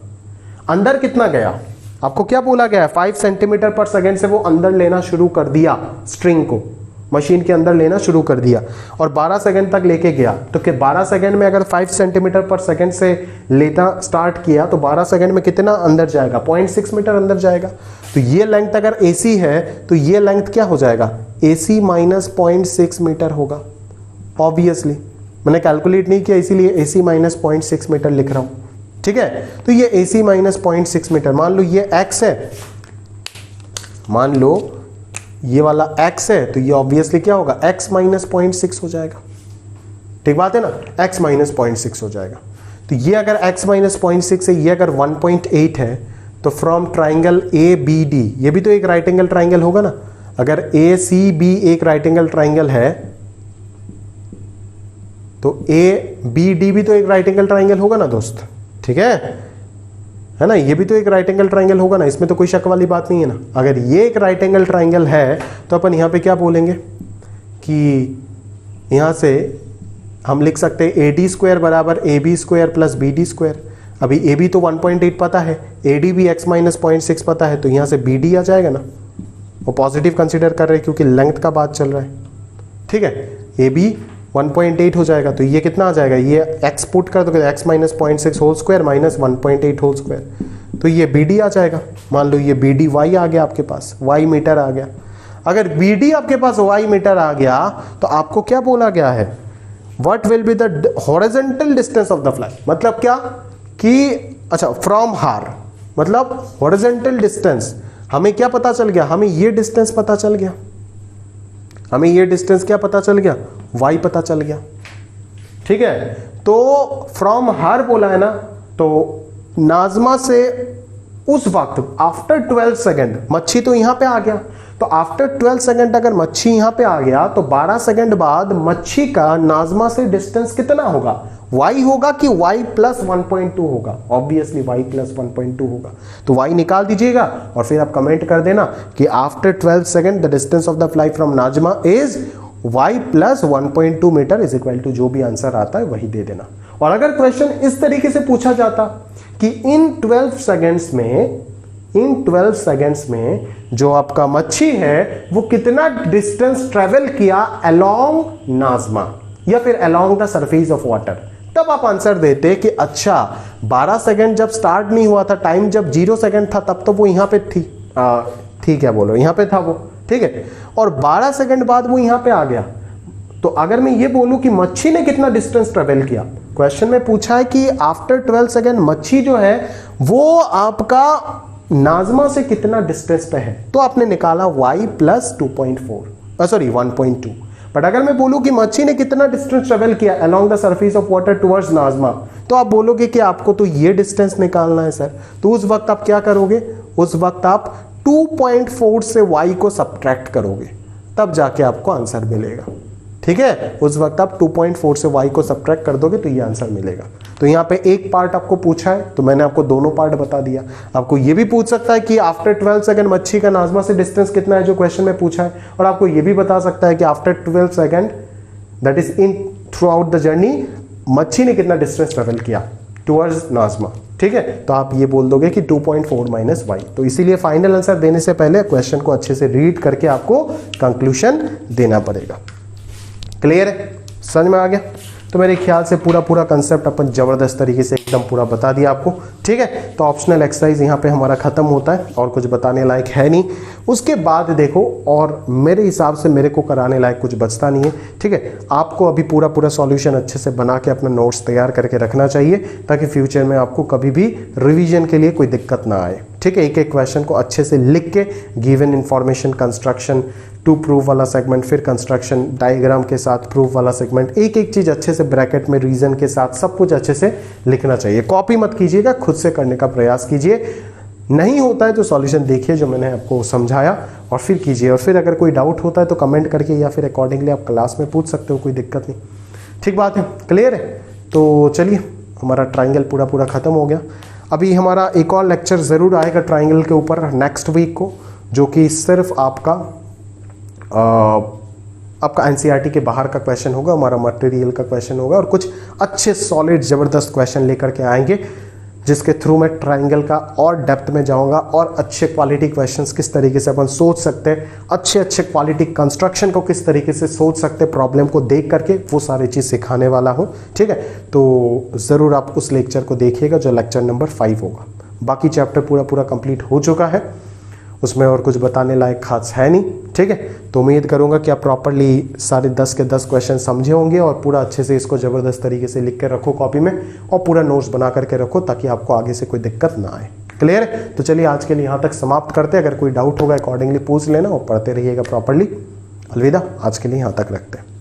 अंदर कितना गया, आपको क्या बोला गया है, 5 सेंटीमीटर पर सेकंड से वो अंदर लेना शुरू कर दिया, स्ट्रिंग को मशीन के अंदर लेना शुरू कर दिया और 12 सेकंड तक लेके गया। तो कि 12 सेकंड में अगर 5 सेंटीमीटर पर सेकंड से लेता स्टार्ट किया तो 12 सेकंड में कितना अंदर जाएगा, 0.6 मीटर अंदर जाएगा। तो ये लेंथ अगर AC है तो ये लेंथ क्या हो जाएगा, AC माइनस 0.6 मीटर होगा। ऑब्वियसली मैंने कैलकुलेट नहीं किया इसीलिए AC माइनस 0.6 मीटर लिख रहा हूं, ठीक है। तो ये AC माइनस 0.6 मीटर, मान लो ये x है, मान लो ये वाला x है, तो ये ऑब्वियसली क्या होगा, x माइनस 0.6 हो जाएगा। ठीक बात है ना, x माइनस 0.6 हो जाएगा। तो ये अगर x माइनस 0.6 है, ये अगर 1.8 है, तो फ्रॉम ट्राइंगल ABD, ये भी तो एक राइट एंगल ट्राइंगल होगा ना। अगर ACB एक राइट एंगल ट्राइंगल है तो ABD भी तो एक राइट एंगल ट्राइंगल होगा ना दोस्त, ठीक है ना। ये भी तो एक राइट एंगल ट्राइंगल होगा ना, इसमें तो कोई शक वाली बात नहीं है ना। अगर ये एक राइट एंगल ट्राइंगल है तो अपन यहां पे क्या बोलेंगे कि यहां से हम लिख सकते हैं AD स्क्वायर बराबर AB square plus BD square. अभी AB तो 1.8 पता है, AD भी x माइनस 0.6 पता है, तो यहां से BD आ जाएगा ना। वो पॉजिटिव कंसीडर कर रहे हैं क्योंकि लेंथ का बात चल रहा है, ठीक है। ए बी 1.8 हो जाएगा, तो ये कितना आ जाएगा, ये x पुट कर दोगे x minus 0.6 whole square minus 1.8 whole square, तो ये बी डी आ जाएगा। मान लो ये बी डी वाई आ गया आपके पास, वाई मीटर आ गया। अगर बी डी आपके पास वाई मीटर आ गया तो आपको क्या बोला गया है, what will be the horizontal distance of the fly, मतलब क्या कि अच्छा फ्रॉम हार, मतलब हॉरिजॉन्टल डिस्टेंस हमें क्या पता चल गया, हमें ये डिस्टेंस पता चल गया, हमें ये डिस्टेंस क्या पता चल गया, y पता चल गया, ठीक है। तो फ्रॉम हर बोला है ना, तो नाजमा से उस वक्त आफ्टर 12 सेकंड, मच्छी तो यहां पे आ गया, तो आफ्टर 12 सेकंड अगर मच्छी यहां पे आ गया तो 12 सेकंड बाद मच्छी का नाजमा से डिस्टेंस कितना होगा, y होगा कि y प्लस 1.2 होगा, ऑब्वियसली y प्लस 1.2 होगा। तो y निकाल दीजिएगा और फिर आप कमेंट कर देना कि after 12 second the distance of the fly from Najma is y plus 1.2 metre is equal to जो भी आंसर आता है वही दे देना। और अगर क्वेश्चन इस तरीके से पूछा जाता कि इन 12 सेकेंड्स में जो आपका मच्छी है वो कितना डिस्टेंस ट्रेवल किया अलोंग नाजमा या फिर along the surface of water, तब आप आंसर देते कि अच्छा 12 सेकंड जब स्टार्ट नहीं हुआ था, टाइम जब 0 सेकंड था तब तो वो यहां पे थी, ठीक है बोलो, यहां पे था वो, ठीक है, और 12 सेकंड बाद वो यहां पे आ गया। तो अगर मैं ये बोलूं कि मच्छी ने कितना डिस्टेंस ट्रेवल किया, क्वेश्चन में पूछा है कि आफ्टर 12 सेकंड मच्छी जो है वो आपका नाजमा से कितना डिस्टेंस पे है, तो आपने निकाला y प्लस 2.4 सॉरी 1.2। बट अगर मैं बोलूं कि मच्छी ने कितना डिस्टेंस ट्रेवल किया along the surface of water towards Nazma, तो आप बोलोगे कि आपको तो ये डिस्टेंस निकालना है सर, तो उस वक्त आप क्या करोगे, उस वक्त आप 2.4 से y को सब्ट्रैक्ट करोगे, तब जाके आपको आंसर मिलेगा, ठीक है। उस वक्त आप 2.4 से y को सब्ट्रैक्ट कर दोगे तो ये आंसर मिलेगा। तो यहाँ पे एक पार्ट आपको पूछा है तो मैंने आपको दोनों पार्ट बता दिया। आपको ये भी पूछ सकता है कि आफ्टर 12 सेकंड मच्छी का नाजमा से डिस्टेंस कितना है जो क्वेश्चन में पूछा है, और आपको ये भी बता सकता है कि after 12 second that is in through out the journey मच्छी ने कितना डिस्टेंस ट्रेवल किया टुवर्ड्स नाजमा, ठीक है। तो आप ये बोल दोगे कि 2.4 माइनस y। तो इसीलिए फाइनल आंसर देने से पहले क्वेश्चन को अच्छे से रीड करके आपको कंक्लूजन देना पड़ेगा। क्लियर है, समझ में आ गया? तो मेरे ख्याल से पूरा कंसेप्ट अपन जबरदस्त तरीके से एकदम पूरा बता दिया आपको, ठीक है। तो ऑप्शनल एक्सरसाइज यहाँ पे हमारा खत्म होता है और कुछ बताने लायक है नहीं। उसके बाद देखो, और मेरे हिसाब से मेरे को कराने लायक कुछ बचता नहीं है, ठीक है। आपको अभी पूरा सॉल्यूशन अच्छे से बना के अपना नोट्स तैयार करके रखना चाहिए ताकि फ्यूचर में आपको कभी भी रिविजन के लिए कोई दिक्कत ना आए, ठीक है। एक एक क्वेश्चन को अच्छे से लिख के given information, construction, to proof वाला सेगमेंट, फिर कंस्ट्रक्शन डायग्राम के साथ प्रूफ वाला सेगमेंट, एक एक चीज अच्छे से ब्रैकेट में रीजन के साथ सब कुछ अच्छे से लिखना चाहिए। कॉपी मत कीजिएगा, खुद से करने का प्रयास कीजिए। नहीं होता है तो सॉल्यूशन देखिए जो मैंने आपको समझाया और फिर कीजिए। और फिर अगर कोई डाउट होता है तो कमेंट करके या फिर अकॉर्डिंगली आप क्लास में पूछ सकते हो, कोई दिक्कत नहीं, ठीक बात है, क्लियर है। तो चलिए, हमारा ट्राइंगल पूरा खत्म हो गया। अभी हमारा एक और लेक्चर ज़रूर आएगा ट्राइंगल के ऊपर नेक्स्ट वीक को, जो कि सिर्फ आपका एनसीईआरटी के बाहर का क्वेश्चन होगा, हमारा मटेरियल का क्वेश्चन होगा और कुछ अच्छे सॉलिड ज़बरदस्त क्वेश्चन लेकर के आएंगे जिसके थ्रू मैं ट्राइंगल का और डेप्थ में जाऊंगा और अच्छे क्वालिटी क्वेश्चंस किस तरीके से अपन सोच सकते हैं, अच्छे क्वालिटी कंस्ट्रक्शन को किस तरीके से सोच सकते हैं प्रॉब्लम को देख करके, वो सारी चीज़ सिखाने वाला हूँ, ठीक है। तो ज़रूर आप उस लेक्चर को देखिएगा जो लेक्चर नंबर 5 होगा। बाकी चैप्टर पूरा कंप्लीट हो चुका है, उसमें और कुछ बताने लायक खास है नहीं, ठीक है। तो उम्मीद करूंगा कि आप प्रॉपर्ली सारे 10 के 10 क्वेश्चन समझे होंगे और पूरा अच्छे से इसको ज़बरदस्त तरीके से लिख के रखो कॉपी में और पूरा नोट्स बना करके रखो ताकि आपको आगे से कोई दिक्कत ना आए। क्लियर है? तो चलिए आज के लिए यहाँ तक समाप्त करते हैं। अगर कोई डाउट होगा अकॉर्डिंगली पूछ लेना और पढ़ते रहिएगा प्रॉपर्ली। अलविदा, आज के लिए यहाँ तक रखते हैं।